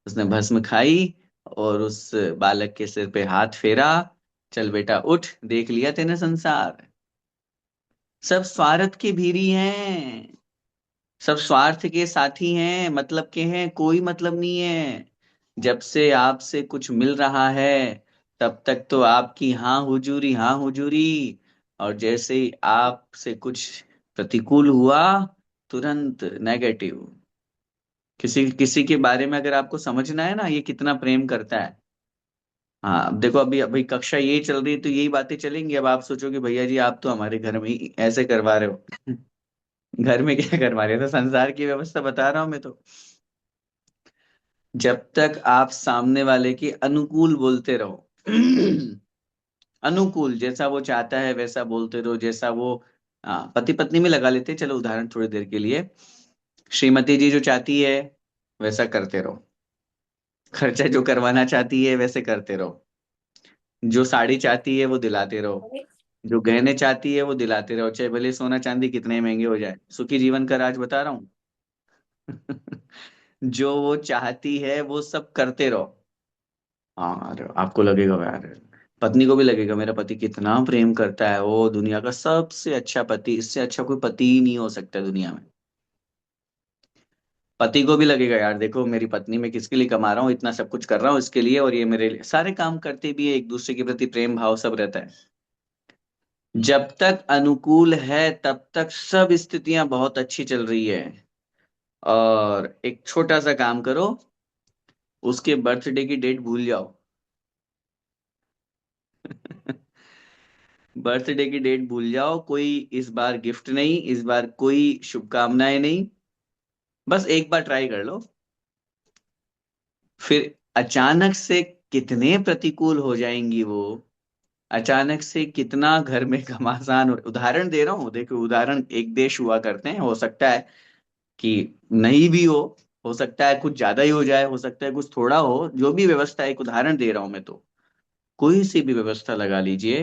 उसने भस्म खाई और उस बालक के सिर पे हाथ फेरा, चल बेटा उठ, देख लिया तेने संसार, सब स्वार्थ के भीरी हैं, सब स्वार्थ के साथी हैं, मतलब के हैं, कोई मतलब नहीं है। जब से आपसे कुछ मिल रहा है तब तक तो आपकी हाँ हुजूरी, और जैसे ही आपसे कुछ प्रतिकूल हुआ तुरंत नेगेटिव। किसी किसी के बारे में अगर आपको समझना है ना ये कितना प्रेम करता है। हाँ अब देखो, अभी अभी कक्षा यही चल रही है तो यही बातें चलेंगी। अब आप सोचोगे भैया जी आप तो हमारे घर में ही ऐसे करवा रहे हो। घर में क्या करवा रहे हो, तो संसार की व्यवस्था बता रहा हूं मैं तो। जब तक आप सामने वाले के अनुकूल बोलते रहो, अनुकूल जैसा वो चाहता है वैसा बोलते रहो, जैसा वो पति पत्नी में लगा लेते हैं, चलो उदाहरण थोड़ी देर के लिए, श्रीमती जी जो चाहती है वैसा करते रहो, खर्चा जो करवाना चाहती है वैसे करते रहो, जो साड़ी चाहती है वो दिलाते रहो, जो गहने चाहती है वो दिलाते रहो, चाहे भले सोना चांदी कितने महंगे हो जाए, सुखी जीवन का राज बता रहा हूँ। जो वो चाहती है वो सब करते रहो। हाँ अरे आपको लगेगा यार, पत्नी को भी लगेगा मेरा पति कितना प्रेम करता है, वो दुनिया का सबसे अच्छा पति, इससे अच्छा कोई पति ही नहीं हो सकता दुनिया में। पति को भी लगेगा यार देखो मेरी पत्नी मैं किसके लिए कमा रहा हूँ, इतना सब कुछ कर रहा हूँ इसके लिए, और ये मेरे लिए सारे काम करते भी है, एक दूसरे के प्रति प्रेम भाव सब रहता है। जब तक अनुकूल है तब तक सब स्थितियां बहुत अच्छी चल रही है। और एक छोटा सा काम करो, उसके बर्थडे की डेट भूल जाओ। बर्थडे की डेट भूल जाओ, कोई इस बार गिफ्ट नहीं, इस बार कोई शुभकामनाएं नहीं, बस एक बार ट्राई कर लो। फिर अचानक से कितने प्रतिकूल हो जाएंगी वो, अचानक से कितना घर में घमासान उदाहरण दे रहा हूँ देखो, उदाहरण एक देश हुआ करते हैं, हो सकता है कि नहीं भी हो सकता है कुछ ज्यादा ही हो जाए, हो सकता है कुछ थोड़ा हो, जो भी व्यवस्था है, एक उदाहरण दे रहा हूं मैं तो, कोई सी भी व्यवस्था लगा लीजिए।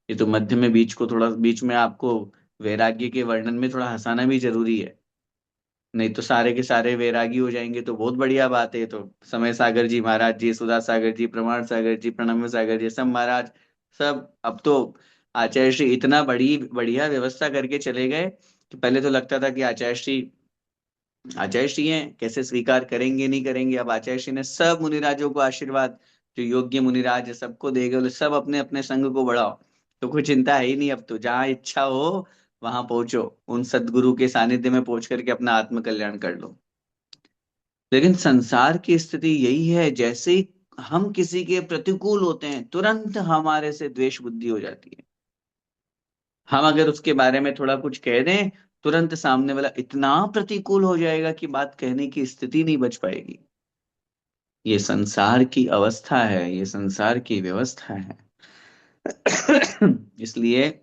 ये तो मध्य में बीच को थोड़ा बीच में आपको वैराग्य के वर्णन में थोड़ा हंसाना भी जरूरी है, नहीं तो सारे के सारे वैरागी हो जाएंगे तो बहुत बढ़िया बात है। तो समय सागर जी महाराज जी, सुधा सागर जी, प्रमाण सागर जी, प्रणम्य सागर जी, सब महाराज, सब अब तो आचार्य श्री इतना बड़ी बढ़िया व्यवस्था करके चले गए कि पहले तो लगता था कि आचार्य श्री हैं कैसे स्वीकार करेंगे नहीं करेंगे, अब आचार्य श्री ने सब मुनिराजों को आशीर्वाद, जो योग्य मुनिराज है सबको देगा, बोले सब अपने अपने संघ को बढ़ाओ। तो कोई चिंता है ही नहीं, अब तो जहां इच्छा हो वहां पहुंचो, उन सदगुरु के सानिध्य में पहुंच करके अपना आत्म कल्याण कर लो। लेकिन संसार की स्थिति यही है, जैसे ही हम किसी के प्रतिकूल होते हैं तुरंत हमारे से द्वेष बुद्धि हो जाती है। हम अगर उसके बारे में थोड़ा कुछ कह दें तुरंत सामने वाला इतना प्रतिकूल हो जाएगा कि बात कहने की स्थिति नहीं बच पाएगी। ये संसार की अवस्था है, ये संसार की व्यवस्था है। इसलिए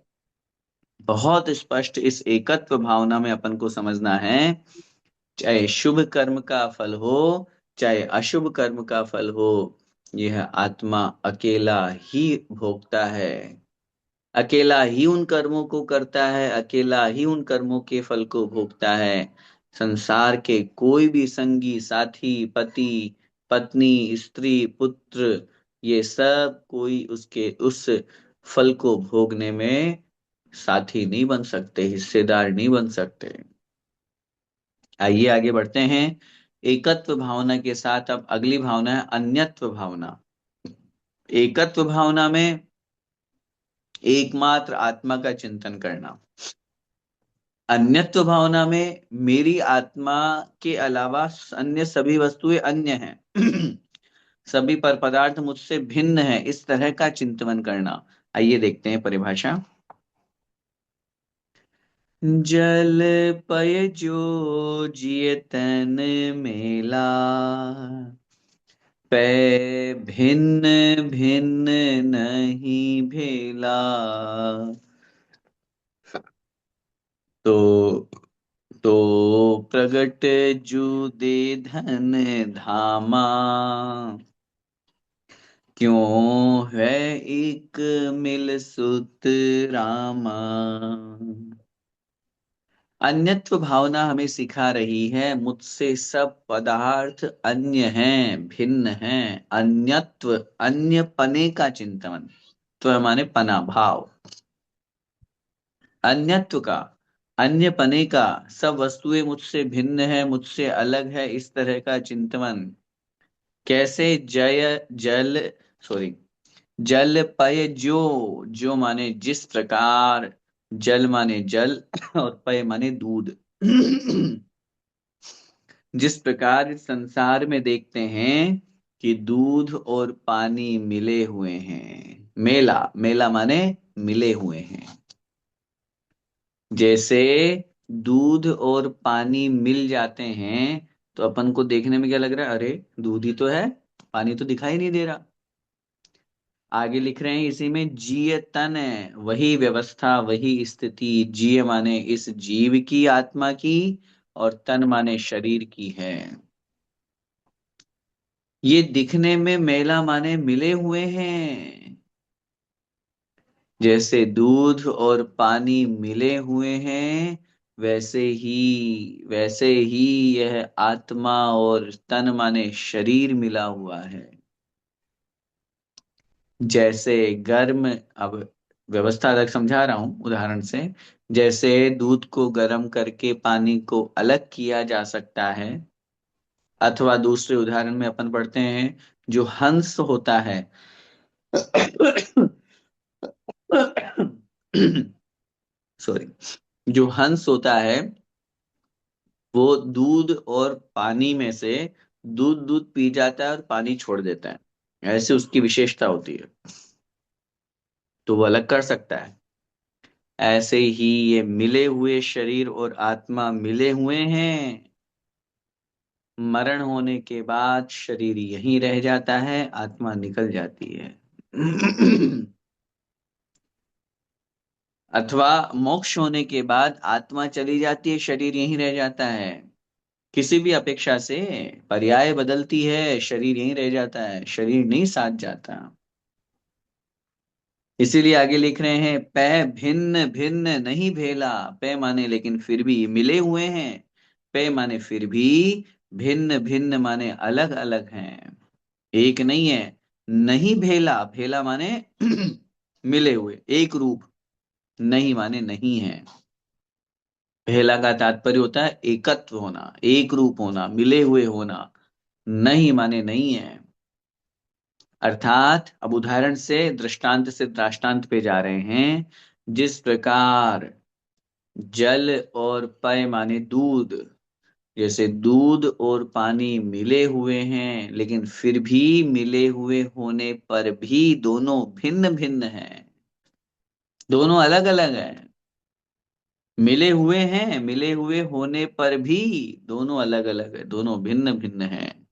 बहुत स्पष्ट इस एकत्व भावना में अपन को समझना है, चाहे शुभ कर्म का फल हो चाहे अशुभ कर्म का फल हो, यह आत्मा अकेला ही भोगता है, अकेला ही उन कर्मों को करता है, अकेला ही उन कर्मों के फल को भोगता है। संसार के कोई भी संगी साथी, पति, पत्नी, स्त्री, पुत्र, ये सब कोई उसके उस फल को भोगने में साथी नहीं बन सकते, हिस्सेदार नहीं बन सकते। आइए आगे बढ़ते हैं। एकत्व भावना के साथ अब अगली भावना है अन्यत्व भावना। एकत्व भावना में एकमात्र आत्मा का चिंतन करना। अन्यत्व भावना में मेरी आत्मा के अलावा अन्य सभी वस्तुएं अन्य हैं। सभी पर पदार्थ मुझसे भिन्न है, इस तरह का चिंतन करना। आइए देखते हैं परिभाषा। जल पय जो जिय तन मेला, पै भिन्न भिन्न नहीं भेला। तो प्रगट जू दे धन धामा, क्यों है एक मिल सुत रामा। अन्यत्व भावना हमें सिखा रही है मुझसे सब पदार्थ अन्य हैं, भिन्न हैं। अन्यत्व, अन्य पने का चिंतन। तो माने पना भाव, अन्यत्व का, अन्य पने का, सब वस्तुएं मुझसे भिन्न है, मुझसे अलग है, इस तरह का चिंतन। कैसे? जय जल, सॉरी, जल पय जो माने जिस प्रकार, जल माने जल और पय माने दूध। जिस प्रकार इस संसार में देखते हैं कि दूध और पानी मिले हुए हैं, मेला, मेला माने मिले हुए हैं। जैसे दूध और पानी मिल जाते हैं तो अपन को देखने में क्या लग रहा है? अरे दूध ही तो है, पानी तो दिखाई नहीं दे रहा। आगे लिख रहे हैं इसी में, जीय तन है, वही व्यवस्था, वही स्थिति। जीय माने इस जीव की, आत्मा की, और तन माने शरीर की है। ये दिखने में मेला माने मिले हुए हैं। जैसे दूध और पानी मिले हुए हैं, वैसे ही यह आत्मा और तन माने शरीर मिला हुआ है। जैसे गर्म, अब व्यवस्था अलग समझा रहा हूं उदाहरण से। जैसे दूध को गर्म करके पानी को अलग किया जा सकता है, अथवा दूसरे उदाहरण में अपन पढ़ते हैं, जो हंस होता है। सॉरी, जो हंस होता है वो दूध और पानी में से दूध दूध पी जाता है और पानी छोड़ देता है, ऐसे उसकी विशेषता होती है, तो वो अलग कर सकता है। ऐसे ही ये मिले हुए शरीर और आत्मा मिले हुए हैं। मरण होने के बाद शरीर यहीं रह जाता है, आत्मा निकल जाती है। अथवा मोक्ष होने के बाद आत्मा चली जाती है, शरीर यहीं रह जाता है। किसी भी अपेक्षा से पर्याय बदलती है, शरीर यहीं रह जाता है, शरीर नहीं साथ जाता। इसीलिए आगे लिख रहे हैं, पै भिन्न भिन्न नहीं भेला। पै माने लेकिन फिर भी मिले हुए हैं, पै माने फिर भी, भिन्न भिन्न माने अलग अलग हैं, एक नहीं है। नहीं भेला, भेला माने मिले हुए, एक रूप। नहीं माने नहीं है। भेला का तात्पर्य होता है एकत्व होना, एक रूप होना, मिले हुए होना। नहीं माने नहीं है। अर्थात अब उदाहरण से, दृष्टांत से दृष्टांत पे जा रहे हैं। जिस प्रकार जल और पय माने दूध, जैसे दूध और पानी मिले हुए हैं, लेकिन फिर भी मिले हुए होने पर भी दोनों भिन्न भिन्न हैं, दोनों अलग अलग हैं। मिले हुए हैं, मिले हुए होने पर भी दोनों अलग अलग है, दोनों भिन्न भिन्न हैं।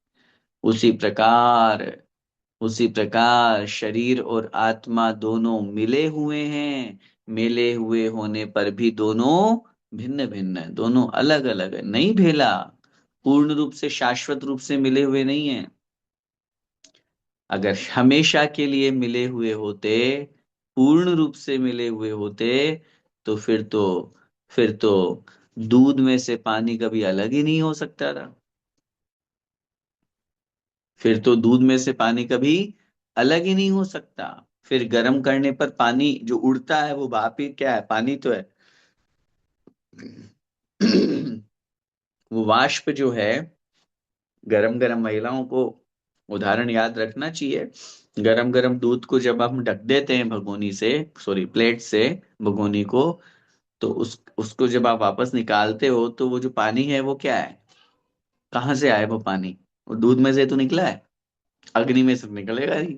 उसी प्रकार, उसी प्रकार शरीर और आत्मा दोनों मिले हुए हैं, मिले हुए होने पर भी दोनों भिन्न भिन्न है, दोनों अलग अलग है। नहीं भेला, पूर्ण रूप से शाश्वत रूप से मिले हुए नहीं है। अगर हमेशा के लिए मिले हुए होते, पूर्ण रूप से मिले हुए होते, तो फिर तो दूध में से पानी कभी अलग ही नहीं हो सकता था। फिर तो दूध में से पानी कभी अलग ही नहीं हो सकता। फिर गर्म करने पर पानी जो उड़ता है वो भाप ही क्या है, पानी तो है। वो वाष्प जो है, गरम गरम महिलाओं को उदाहरण याद रखना चाहिए। गरम गरम दूध को जब हम ढक देते हैं भगोनी से, सॉरी प्लेट से, भगोनी को, तो उसको जब आप वापस निकालते हो तो वो जो पानी है वो क्या है, कहाँ से आया वो पानी? वो दूध में से तो निकला है, अग्नि में से तो निकलेगा नहीं।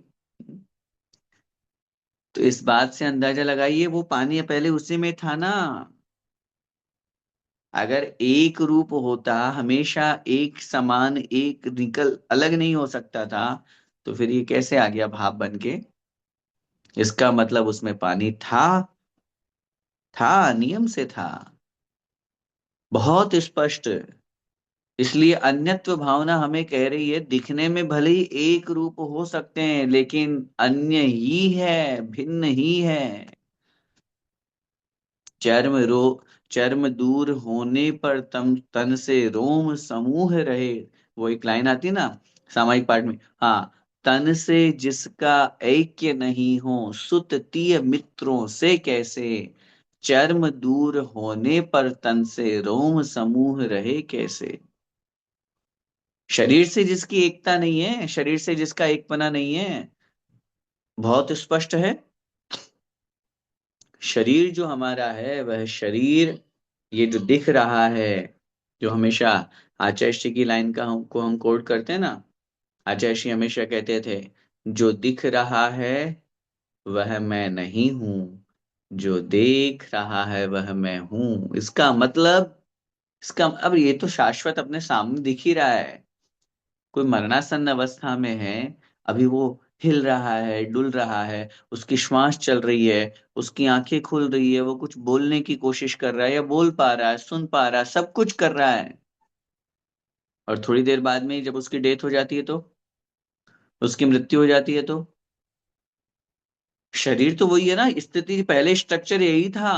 तो इस बात से अंदाजा लगाइए वो पानी पहले उसी में था ना। अगर एक रूप होता, हमेशा एक समान, एक निकल अलग नहीं हो सकता था, तो फिर ये कैसे आ गया भाप बन के? इसका मतलब उसमें पानी था, था, नियम से था। बहुत स्पष्ट। इसलिए अन्यत्व भावना हमें कह रही है दिखने में भले ही एक रूप हो सकते हैं लेकिन अन्य ही है, भिन्न ही है। चर्म रो चर्म दूर होने पर तम तन से रोम समूह रहे। वो एक लाइन आती है ना सामायिक पाठ में, हाँ। तन से जिसका ऐक्य नहीं हो सुत तिय मित्रों से कैसे, चर्म दूर होने पर तन से रोम समूह रहे कैसे। शरीर से जिसकी एकता नहीं है, शरीर से जिसका एकपना नहीं है, बहुत स्पष्ट है। शरीर जो हमारा है वह शरीर, ये जो दिख रहा है, जो हमेशा आचार्य श्री की लाइन का हमको हम कोट करते हैं ना, आचार्य श्री हमेशा कहते थे, जो दिख रहा है वह मैं नहीं हूं, जो देख रहा है वह मैं हूं। इसका मतलब, इसका अब ये तो शाश्वत अपने सामने दिख ही रहा है। कोई मरणासन्न अवस्था में है, अभी वो हिल रहा है, डुल रहा है, उसकी श्वास चल रही है, उसकी आंखें खुल रही है, वो कुछ बोलने की कोशिश कर रहा है या बोल पा रहा है, सुन पा रहा है, सब कुछ कर रहा है। और थोड़ी देर बाद में जब उसकी डेथ हो जाती है तो, उसकी मृत्यु हो जाती है तो, शरीर तो वही है ना, स्थिति पहले स्ट्रक्चर यही था।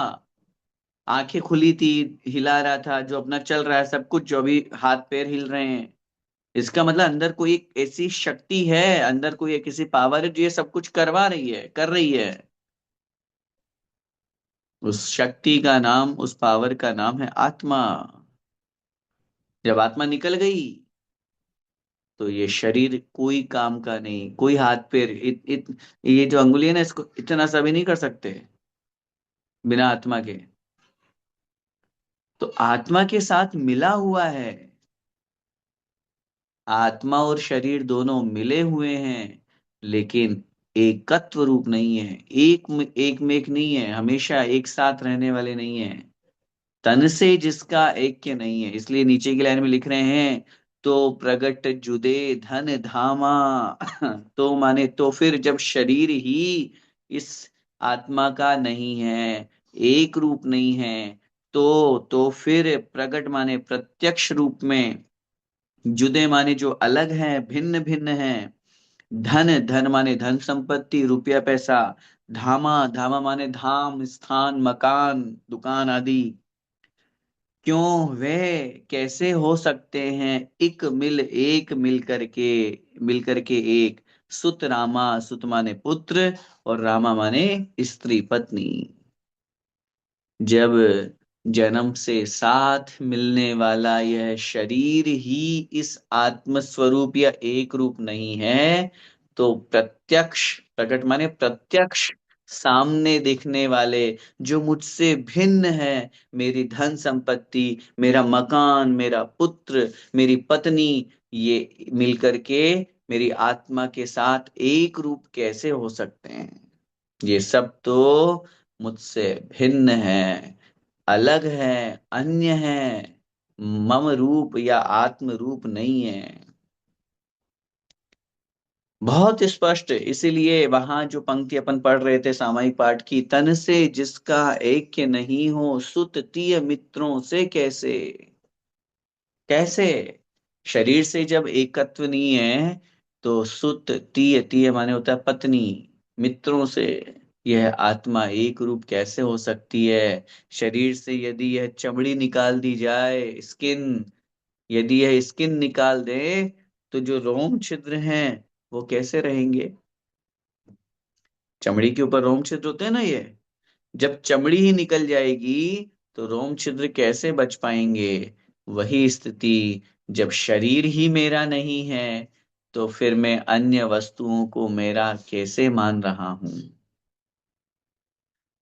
आंखें खुली थी, हिला रहा था, जो अपना चल रहा है सब कुछ, जो अभी हाथ पैर हिल रहे हैं। इसका मतलब अंदर कोई एक ऐसी शक्ति है, अंदर कोई एक ऐसी पावर है जो ये सब कुछ करवा रही है, कर रही है। उस शक्ति का नाम, उस पावर का नाम है आत्मा। जब आत्मा निकल गई तो ये शरीर कोई काम का नहीं, कोई हाथ पैर ये जो अंगुली है ना, इसको इतना सा भी नहीं कर सकते बिना आत्मा के। तो आत्मा के साथ मिला हुआ है, आत्मा और शरीर दोनों मिले हुए हैं, लेकिन एकत्व रूप नहीं है, एक में एक नहीं है, हमेशा एक साथ रहने वाले नहीं है। तन से जिसका ऐक्य नहीं है, इसलिए नीचे की लाइन में लिख रहे हैं, तो प्रगट जुदे धन धामा। तो माने तो फिर जब शरीर ही इस आत्मा का नहीं है, एक रूप नहीं है, तो फिर प्रगट माने प्रत्यक्ष रूप में, जुदे माने जो अलग है, भिन्न भिन्न है, धन धन माने धन संपत्ति, रुपया पैसा, धामा धामा माने धाम, स्थान, मकान, दुकान आदि, क्यों वे कैसे हो सकते हैं, एक मिल करके, मिल करके एक, सुत रामा, सुत माने पुत्र और रामा माने स्त्री पत्नी। जब जन्म से साथ मिलने वाला यह शरीर ही इस आत्म स्वरूप या एक रूप नहीं है, तो प्रत्यक्ष, प्रकट माने प्रत्यक्ष, सामने दिखने वाले, जो मुझसे भिन्न है, मेरी धन संपत्ति, मेरा मकान, मेरा पुत्र, मेरी पत्नी, ये मिलकर के मेरी आत्मा के साथ एक रूप कैसे हो सकते हैं? ये सब तो मुझसे भिन्न है, अलग है, अन्य है, मम रूप या आत्म रूप नहीं है। बहुत स्पष्ट। इसीलिए वहां जो पंक्ति अपन पढ़ रहे थे सामायिक पाठ की, तन से जिसका ऐक्य नहीं हो सुत तिय मित्रों से कैसे, कैसे? शरीर से जब एकत्व नहीं है तो सुत तिय, तिय माने होता है पत्नी, मित्रों से, यह आत्मा एक रूप कैसे हो सकती है? शरीर से यदि यह चमड़ी निकाल दी जाए, स्किन, यदि यह स्किन निकाल दे, तो जो रोम छिद्र हैं वो कैसे रहेंगे? चमड़ी के ऊपर रोम छिद्र होते हैं ना, ये जब चमड़ी ही निकल जाएगी तो रोम छिद्र कैसे बच पाएंगे? वही स्थिति, जब शरीर ही मेरा नहीं है तो फिर मैं अन्य वस्तुओं को मेरा कैसे मान रहा हूं?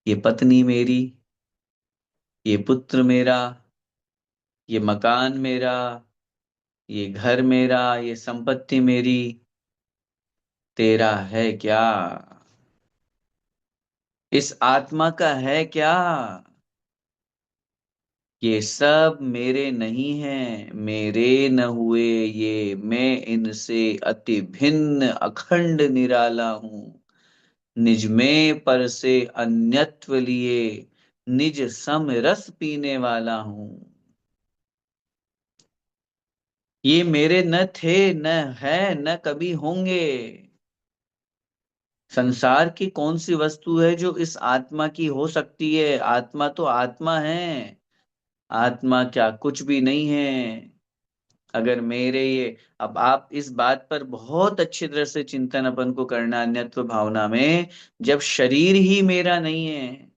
ये पत्नी मेरी, ये पुत्र मेरा, ये मकान मेरा, ये घर मेरा, ये संपत्ति मेरी, तेरा है क्या? इस आत्मा का है क्या? ये सब मेरे नहीं हैं, मेरे न हुए ये, मैं इनसे अति भिन्न अखंड निराला हूं। निज में पर से अन्यत्व लिए, निज सम रस पीने वाला हूं। ये मेरे न थे, न है, न कभी होंगे। संसार की कौन सी वस्तु है जो इस आत्मा की हो सकती है? आत्मा तो आत्मा है। आत्मा क्या कुछ भी नहीं है? अगर मेरे ये, अब आप इस बात पर बहुत अच्छी तरह से चिंतन अपन को करना, अन्यत्व भावना में, जब शरीर ही मेरा नहीं है।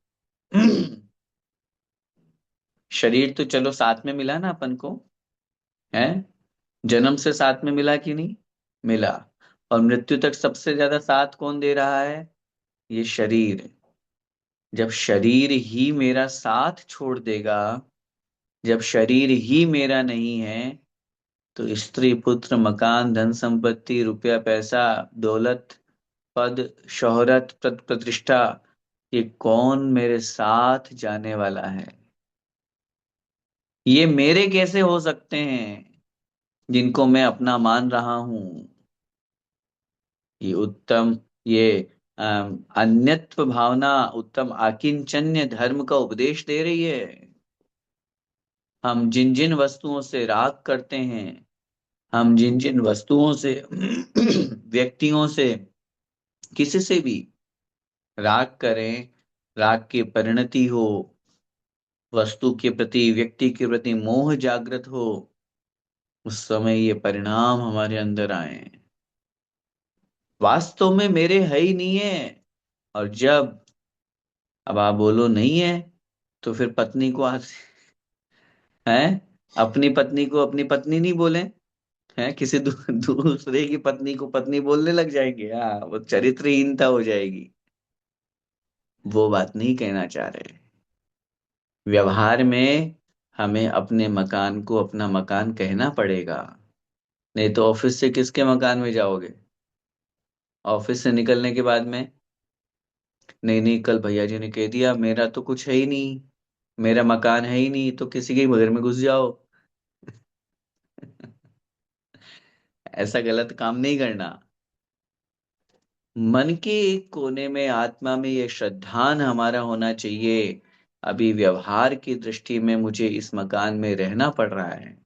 शरीर तो चलो साथ में मिला ना अपन को, है, जन्म से साथ में मिला कि नहीं मिला? और मृत्यु तक सबसे ज्यादा साथ कौन दे रहा है? ये शरीर। जब शरीर ही मेरा साथ छोड़ देगा, जब शरीर ही मेरा नहीं है, तो स्त्री पुत्र मकान धन संपत्ति रुपया पैसा दौलत पद शोहरत प्रतिष्ठा, ये कौन मेरे साथ जाने वाला है? ये मेरे कैसे हो सकते हैं जिनको मैं अपना मान रहा हूं? ये उत्तम, ये अन्यत्व भावना उत्तम आकिंचन्य धर्म का उपदेश दे रही है। हम जिन जिन वस्तुओं से राग करते हैं, हम जिन जिन वस्तुओं से व्यक्तियों से, किसी से भी राग करें, राग की परिणति हो, वस्तु के प्रति व्यक्ति के प्रति मोह जागृत हो, उस समय ये परिणाम हमारे अंदर आए। वास्तव में मेरे है ही नहीं है। और जब, अब आप बोलो नहीं है, तो फिर पत्नी को आज है, अपनी पत्नी को अपनी पत्नी नहीं बोले, हैं किसी दूसरे की पत्नी को पत्नी बोलने लग जाएंगे, हाँ वो चरित्रहीनता हो जाएगी। वो बात नहीं कहना चाह रहे। व्यवहार में हमें अपने मकान को अपना मकान कहना पड़ेगा। नहीं तो ऑफिस से किसके मकान में जाओगे? ऑफिस से निकलने के बाद में, नहीं नहीं कल भैया जी ने कह दिया मेरा तो कुछ है ही नहीं, मेरा मकान है ही नहीं, तो किसी के घर में घुस जाओ। ऐसा गलत काम नहीं करना। मन के एक कोने में आत्मा में ये श्रद्धान हमारा होना चाहिए, अभी व्यवहार की दृष्टि में मुझे इस मकान में रहना पड़ रहा है।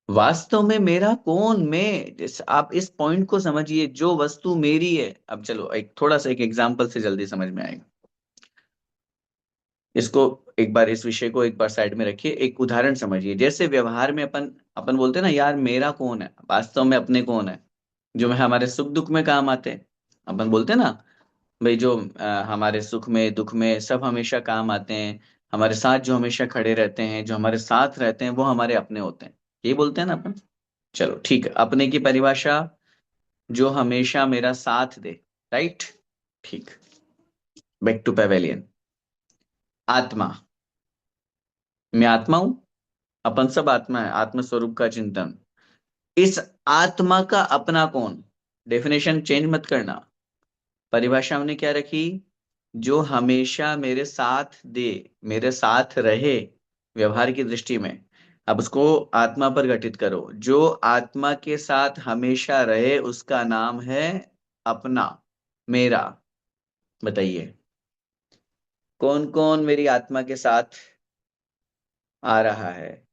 वास्तव में मेरा कौन, मैं आप इस पॉइंट को समझिए, जो वस्तु मेरी है। अब चलो एक थोड़ा सा एक एग्जांपल से जल्दी समझ में आएगा इसको। एक बार इस विषय को एक बार साइड में रखिए, एक उदाहरण समझिए। जैसे व्यवहार में अपन अपन बोलते हैं ना, यार मेरा कौन है, वास्तव में अपने कौन है? जो में हमारे सुख दुख में काम आते हैं। अपन बोलते हैं ना भाई, जो हमारे सुख में दुख में सब हमेशा काम आते हैं, हमारे साथ जो हमेशा खड़े रहते हैं, जो हमारे साथ रहते हैं, वो हमारे अपने होते हैं। ये बोलते हैं ना अपन। चलो ठीक है, अपने की परिभाषा, जो हमेशा मेरा साथ दे। राइट। ठीक। Back to pavilion. आत्मा, मैं आत्मा हूं, अपन सब आत्मा है, आत्म स्वरूप का चिंतन। इस आत्मा का अपना कौन? डेफिनेशन चेंज मत करना। परिभाषा हमने क्या रखी? जो हमेशा मेरे साथ दे, मेरे साथ रहे व्यवहार की दृष्टि में। अब उसको आत्मा पर घटित करो। जो आत्मा के साथ हमेशा रहे उसका नाम है अपना, मेरा। बताइए कौन कौन मेरी आत्मा के साथ आ रहा है?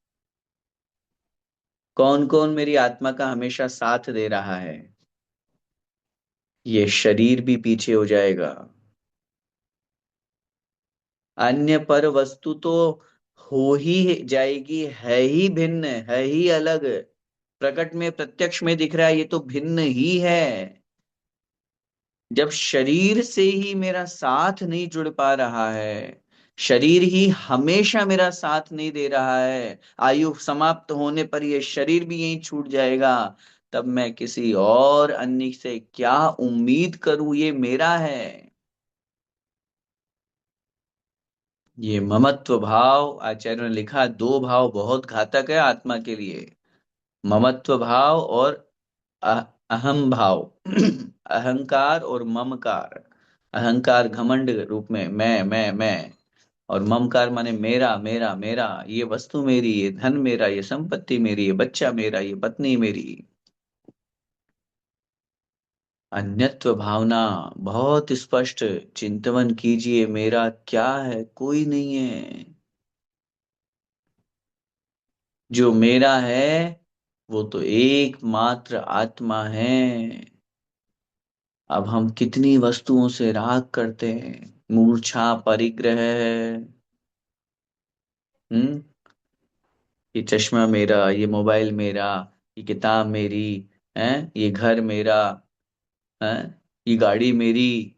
कौन कौन मेरी आत्मा का हमेशा साथ दे रहा है? ये शरीर भी पीछे हो जाएगा। अन्य पर वस्तु तो हो ही जाएगी, है ही भिन्न, है ही अलग। प्रकट में प्रत्यक्ष में दिख रहा है, ये तो भिन्न ही है। जब शरीर से ही मेरा साथ नहीं जुड़ पा रहा है, शरीर ही हमेशा मेरा साथ नहीं दे रहा है, आयु समाप्त होने पर ये शरीर भी यहीं छूट जाएगा, तब मैं किसी और अन्य से क्या उम्मीद करूं, ये मेरा है। ये ममत्व भाव, आचार्य ने लिखा, दो भाव बहुत घातक है आत्मा के लिए। ममत्व भाव और अहम भाव। अहंकार और ममकार। अहंकार घमंड रूप में, मैं। और ममकार माने मेरा मेरा मेरा, ये वस्तु मेरी, ये धन मेरा, ये संपत्ति मेरी, ये बच्चा मेरा, ये पत्नी मेरी। अन्यत्व भावना बहुत स्पष्ट। चिंतन कीजिए, मेरा क्या है, कोई नहीं है। जो मेरा है वो तो एकमात्र आत्मा है। अब हम कितनी वस्तुओं से राग करते हैं, मूर्छा परिग्रह है। हम्म। ये चश्मा मेरा, ये मोबाइल मेरा, ये किताब मेरी, है, ये घर मेरा, है, ये गाड़ी मेरी।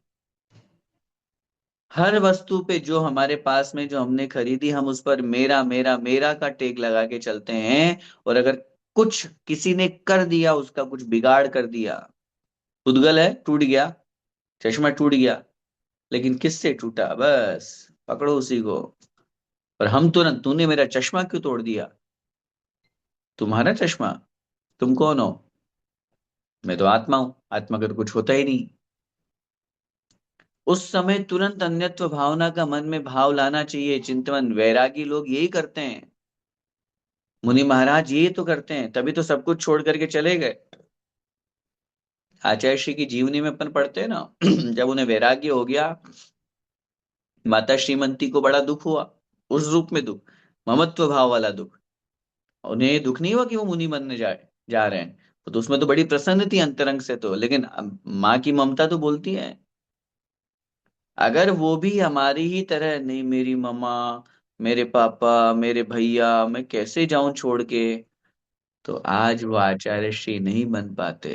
हर वस्तु पे जो हमारे पास में जो हमने खरीदी, हम उस पर मेरा मेरा मेरा का टेग लगा के चलते हैं। और अगर कुछ किसी ने कर दिया, उसका कुछ बिगाड़ कर दिया, उद्गल है, टूट गया, चश्मा टूट गया, लेकिन किससे टूटा, बस पकड़ो उसी को। और हम तुरंत, तूने मेरा चश्मा क्यों तोड़ दिया? तुम्हारा चश्मा? तुम कौन हो? मैं तो आत्मा हूं, आत्मा का तो कुछ होता ही नहीं। उस समय तुरंत अन्यत्व भावना का मन में भाव लाना चाहिए। चिंतन वैरागी लोग यही करते हैं, मुनि महाराज यही तो करते हैं, तभी तो सब कुछ छोड़ करके चले गए। आचार्य श्री की जीवनी में अपन पढ़ते हैं ना, जब उन्हें वैराग्य हो गया, माता श्रीमती को बड़ा दुख हुआ। उस रूप में दुख, ममत्व भाव वाला दुख। उन्हें दुख नहीं हुआ कि वो मुनि बनने जा रहे हैं, तो उसमें तो बड़ी प्रसन्न थी अंतरंग से तो, लेकिन माँ की ममता तो बोलती है। अगर वो भी हमारी ही तरह, नहीं मेरी मम्मा, मेरे पापा, मेरे भैया, मैं कैसे जाऊं छोड़ के, तो आज वो आचार्य श्री नहीं बन पाते।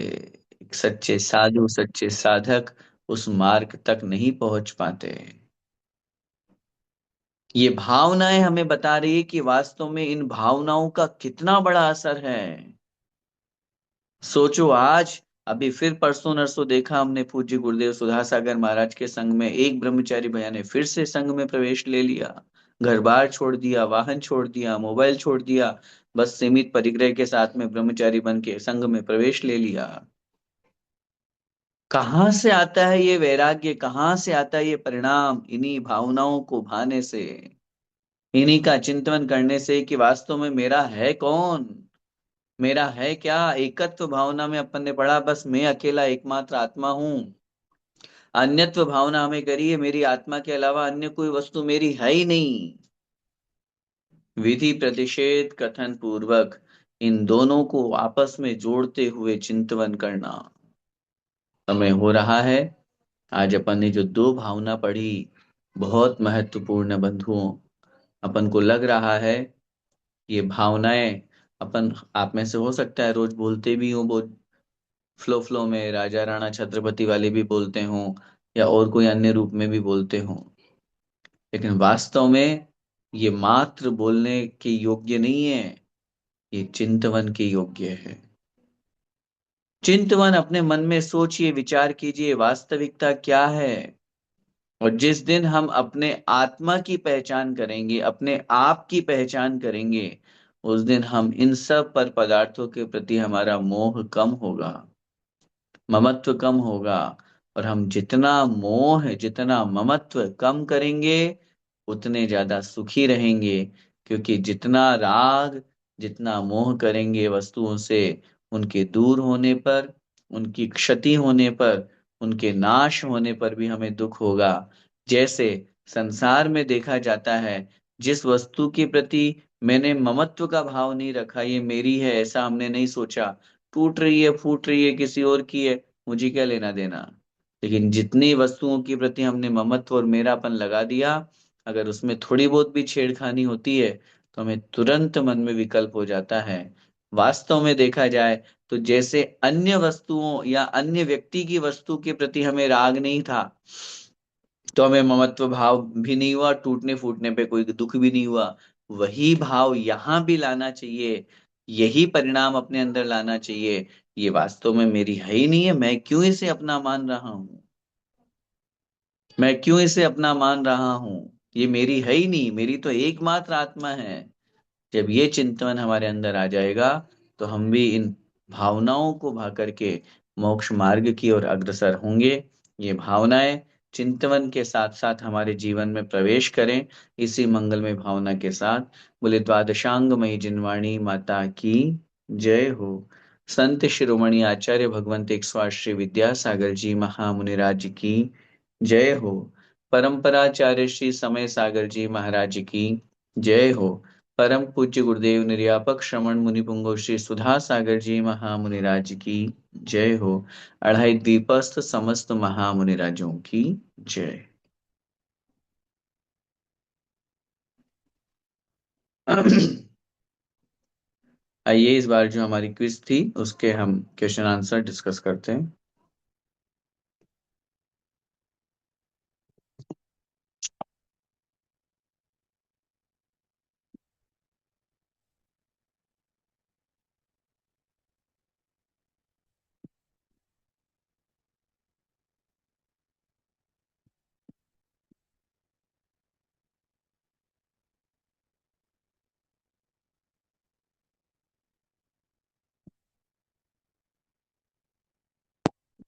एक सच्चे साधु, सच्चे साधक उस मार्ग तक नहीं पहुंच पाते। ये भावनाएं हमें बता रही है कि वास्तव में इन भावनाओं का कितना बड़ा असर है। सोचो आज, अभी फिर परसों नरसों देखा हमने, पूज्य गुरुदेव सुधासागर महाराज के संग में एक ब्रह्मचारी भैया ने फिर से संघ में प्रवेश ले लिया। घर बार छोड़ दिया, वाहन छोड़ दिया, मोबाइल छोड़ दिया, बस सीमित परिग्रह के साथ में ब्रह्मचारी बन के संघ में प्रवेश ले लिया। कहाँ से आता है ये वैराग्य, कहाँ से आता है ये परिणाम? इन्हीं भावनाओं को भाने से, इन्हीं का चिंतन करने से कि वास्तव में मेरा है कौन, मेरा है क्या। एकत्व भावना में अपन ने पढ़ा, बस मैं अकेला एकमात्र आत्मा हूं। अन्यत्व भावना हमें करिए, मेरी आत्मा के अलावा अन्य कोई वस्तु मेरी है ही नहीं। विधि प्रतिषेध कथन पूर्वक इन दोनों को आपस में जोड़ते हुए चिंतन करना समय हो रहा है। आज अपन ने जो दो भावना पढ़ी, बहुत महत्वपूर्ण बंधुओं। अपन को लग रहा है ये भावनाएं, अपन आप में से हो सकता है रोज बोलते भी हो, बहुत फ्लो फ्लो में, राजा राणा छत्रपति वाले भी बोलते हों, या और कोई अन्य रूप में भी बोलते हों, लेकिन वास्तव में ये मात्र बोलने के योग्य नहीं है, ये चिंतवन के योग्य है। चिंतवन, अपने मन में सोचिए, विचार कीजिए वास्तविकता क्या है। और जिस दिन हम अपने आत्मा की पहचान करेंगे, अपने आप की पहचान करेंगे, उस दिन हम इन सब पर पदार्थों के प्रति हमारा मोह कम होगा, ममत्व कम होगा। और हम जितना मोह, जितना ममत्व कम करेंगे, उतने ज्यादा सुखी रहेंगे। क्योंकि जितना राग, जितना मोह करेंगे वस्तुओं से, उनके दूर होने पर, उनकी क्षति होने पर, उनके नाश होने पर भी हमें दुख होगा। जैसे संसार में देखा जाता है, जिस वस्तु के प्रति मैंने ममत्व का भाव नहीं रखा, ये मेरी है ऐसा हमने नहीं सोचा, टूट रही है, फूट रही है, किसी और की है, मुझे क्या लेना देना। लेकिन जितनी वस्तुओं के प्रति हमने ममत्व और मेरापन लगा दिया, अगर उसमें थोड़ी बहुत भी छेड़खानी होती है तो हमें तुरंत मन में विकल्प हो जाता है। वास्तव में देखा जाए तो जैसे अन्य वस्तुओं या अन्य व्यक्ति की वस्तु के प्रति हमें राग नहीं था, तो हमें ममत्व भाव भी नहीं हुआ, टूटने फूटने पे कोई दुख भी नहीं हुआ। वही भाव यहाँ भी लाना चाहिए, यही परिणाम अपने अंदर लाना चाहिए। ये वास्तव में मेरी है ही नहीं है, मैं क्यों इसे अपना मान रहा हूँ, मैं क्यों इसे अपना मान रहा हूँ, ये मेरी है ही नहीं, मेरी तो एकमात्र आत्मा है। जब ये चिंतन हमारे अंदर आ जाएगा तो हम भी इन भावनाओं को भा करके मोक्ष मार्ग की ओर अग्रसर होंगे। ये भावनाएं चिंतन के साथ साथ हमारे जीवन में प्रवेश करें। इसी मंगलमय भावना के साथ बोले द्वादशांग मई जिनवाणी माता की जय हो। संत शिरोमणि आचार्य भगवंत 108 श्री विद्यासागर जी महामुनिराज की जय हो। परंपराचार्य श्री समय सागर जी महाराज की जय हो। परम पूज्य गुरुदेव निर्यापक श्रमण मुनि पुंगव श्री सुधा सागर जी महामुनिराज की जय हो। अढ़ाई द्वीपस्थ समस्त महामुनिराजों की जय। आइए इस बार जो हमारी क्विज थी उसके हम क्वेश्चन आंसर डिस्कस करते हैं।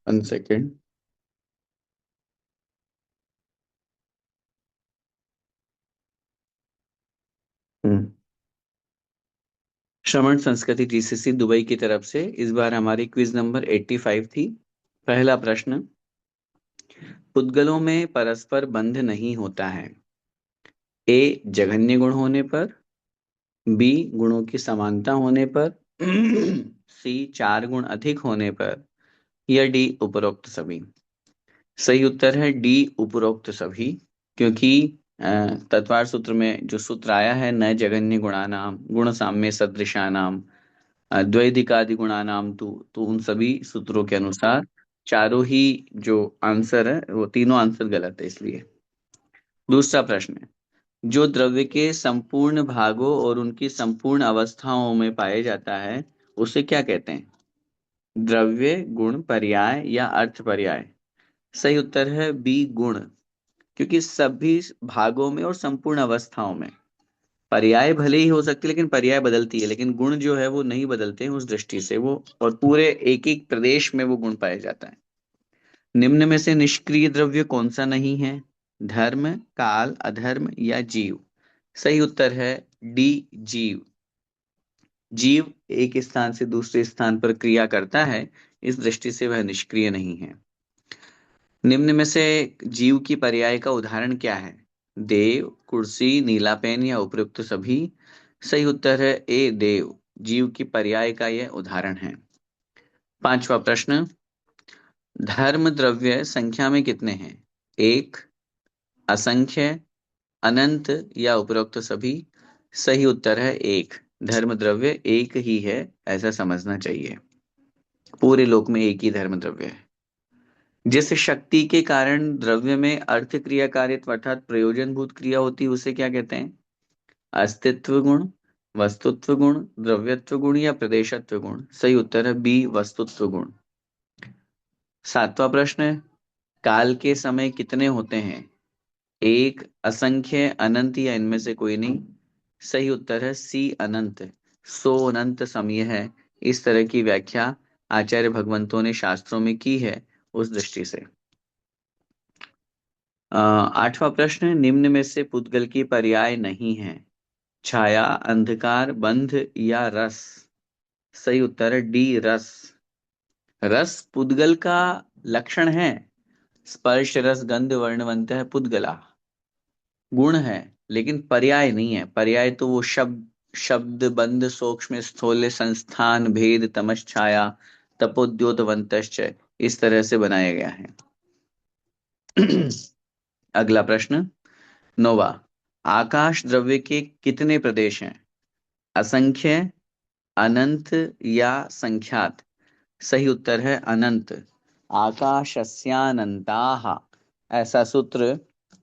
1 सेकेंड। हम्म श्रवण संस्कृति जीसीसी दुबई की तरफ से इस बार हमारी क्विज नंबर 85 थी। पहला प्रश्न, पुद्गलों में परस्पर बंध नहीं होता है। ए जघन्य गुण होने पर, बी गुणों की समानता होने पर, सी 4 गुण अधिक होने पर, या डी उपरोक्त सभी। सही उत्तर है डी उपरोक्त सभी। क्योंकि तत्वार सूत्र में जो सूत्र आया है, न जघन्य गुणानाम गुण साम्य सदृशानाम द्वैधिकादि गुणानाम तो उन सभी सूत्रों के अनुसार चारों ही जो आंसर है वो तीनों आंसर गलत है इसलिए। दूसरा प्रश्न, जो द्रव्य के संपूर्ण भागों और उनकी संपूर्ण अवस्थाओं में पाए जाता है उसे क्या कहते हैं। द्रव्य, गुण, पर्याय या अर्थ पर्याय। सही उत्तर है बी गुण। क्योंकि सभी भागों में और संपूर्ण अवस्थाओं में पर्याय भले ही हो सकती है लेकिन पर्याय बदलती है, लेकिन गुण जो है वो नहीं बदलते हैं उस दृष्टि से वो, और पूरे एक एक प्रदेश में वो गुण पाया जाता है। निम्न में से निष्क्रिय द्रव्य कौन सा नहीं है। धर्म, काल, अधर्म या जीव। सही उत्तर है डी जीव। जीव एक स्थान से दूसरे स्थान पर क्रिया करता है, इस दृष्टि से वह निष्क्रिय नहीं है। निम्न में से जीव की पर्याय का उदाहरण क्या है। देव, कुर्सी, नीला पेन या उपयुक्त सभी। सही उत्तर है ए देव। जीव की पर्याय का यह उदाहरण है। पांचवा प्रश्न, धर्म द्रव्य संख्या में कितने हैं। एक, असंख्य, अनंत या उपरोक्त सभी। सही उत्तर है एक। धर्म द्रव्य एक ही है, ऐसा समझना चाहिए। पूरे लोक में एक ही धर्म द्रव्य है। जिस शक्ति के कारण द्रव्य में अर्थ क्रिया कारित्व अर्थात प्रयोजनभूत क्रिया होती है उसे क्या कहते हैं। अस्तित्व गुण, वस्तुत्व गुण, द्रव्यत्व गुण या प्रदेशत्व गुण। सही उत्तर है बी वस्तुत्व गुण। सातवां प्रश्न है, काल के समय कितने होते हैं। एक, असंख्य, अनंत या इनमें से कोई नहीं। सही उत्तर है सी अनंत। सो अनंत समय है, इस तरह की व्याख्या आचार्य भगवंतों ने शास्त्रों में की है उस दृष्टि से। आठवां प्रश्न, निम्न में से पुद्गल की पर्याय नहीं है। छाया, अंधकार, बंध या रस। सही उत्तर है डी रस। रस पुद्गल का लक्षण है। स्पर्श रस गंध वर्णवंत है पुद्गला, गुण है, लेकिन पर्याय नहीं है। पर्याय तो वो शब्द शब्द बंध सूक्ष्म स्थूल संस्थान भेद तमस छाया तपोद्योतवंतश्च इस तरह से बनाया गया है। अगला प्रश्न, नौवा, आकाश द्रव्य के कितने प्रदेश हैं? असंख्य, अनंत या संख्यात? सही उत्तर है अनंत। आकाशस्यानंताः, ऐसा सूत्र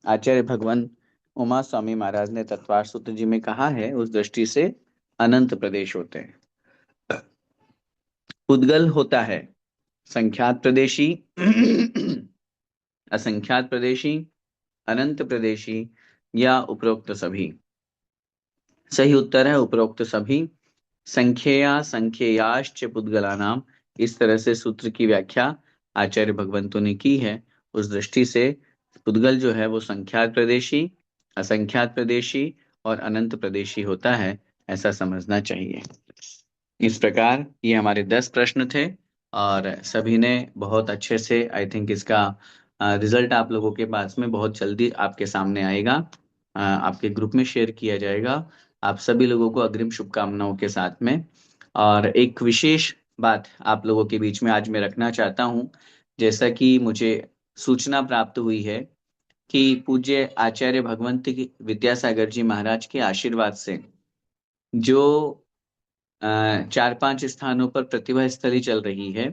आचार्य भगवान उमा स्वामी महाराज ने तत्वार सूत्र जी में कहा है। उस दृष्टि से अनंत प्रदेश होते हैं। उद्गल होता है संख्यात प्रदेशी, असंख्यात प्रदेशी, अनंत प्रदेशी या उपरोक्त सभी? सही उत्तर है उपरोक्त सभी। संख्यया संख्ययाश्च पुद्गलानाम, इस तरह से सूत्र की व्याख्या आचार्य भगवंतों ने की है। उस दृष्टि से पुद्गल जो है वो संख्यात प्रदेशी, असंख्यात प्रदेशी और अनंत प्रदेशी होता है, ऐसा समझना चाहिए। इस प्रकार ये हमारे 10 प्रश्न थे और सभी ने बहुत अच्छे से, आई थिंक इसका रिजल्ट आप लोगों के पास में बहुत जल्दी आपके सामने आएगा, आपके ग्रुप में शेयर किया जाएगा। आप सभी लोगों को अग्रिम शुभकामनाओं के साथ में। और एक विशेष बात आप लोगों के बीच में आज मैं रखना चाहता हूँ। जैसा कि मुझे सूचना प्राप्त हुई है कि पूज्य आचार्य भगवंत विद्यासागर जी महाराज के आशीर्वाद से जो 4-5 स्थानों पर प्रतिभा स्थली चल रही है,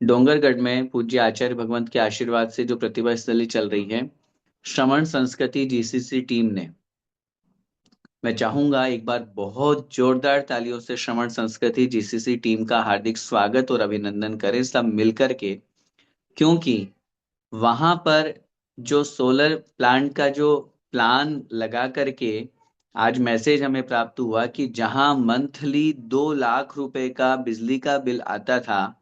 डोंगरगढ़ में पूज्य आचार्य भगवंत के आशीर्वाद से जो प्रतिभा स्थली चल रही है, श्रवण संस्कृति जीसीसी टीम ने, मैं चाहूंगा एक बार बहुत जोरदार तालियों से श्रवण संस्कृति जीसीसी टीम का हार्दिक स्वागत और अभिनंदन करें सब मिलकर के। क्योंकि वहां पर जो सोलर प्लांट का जो प्लान लगा करके आज मैसेज हमें प्राप्त हुआ कि जहां मंथली 2 लाख रुपए का बिजली का बिल आता था,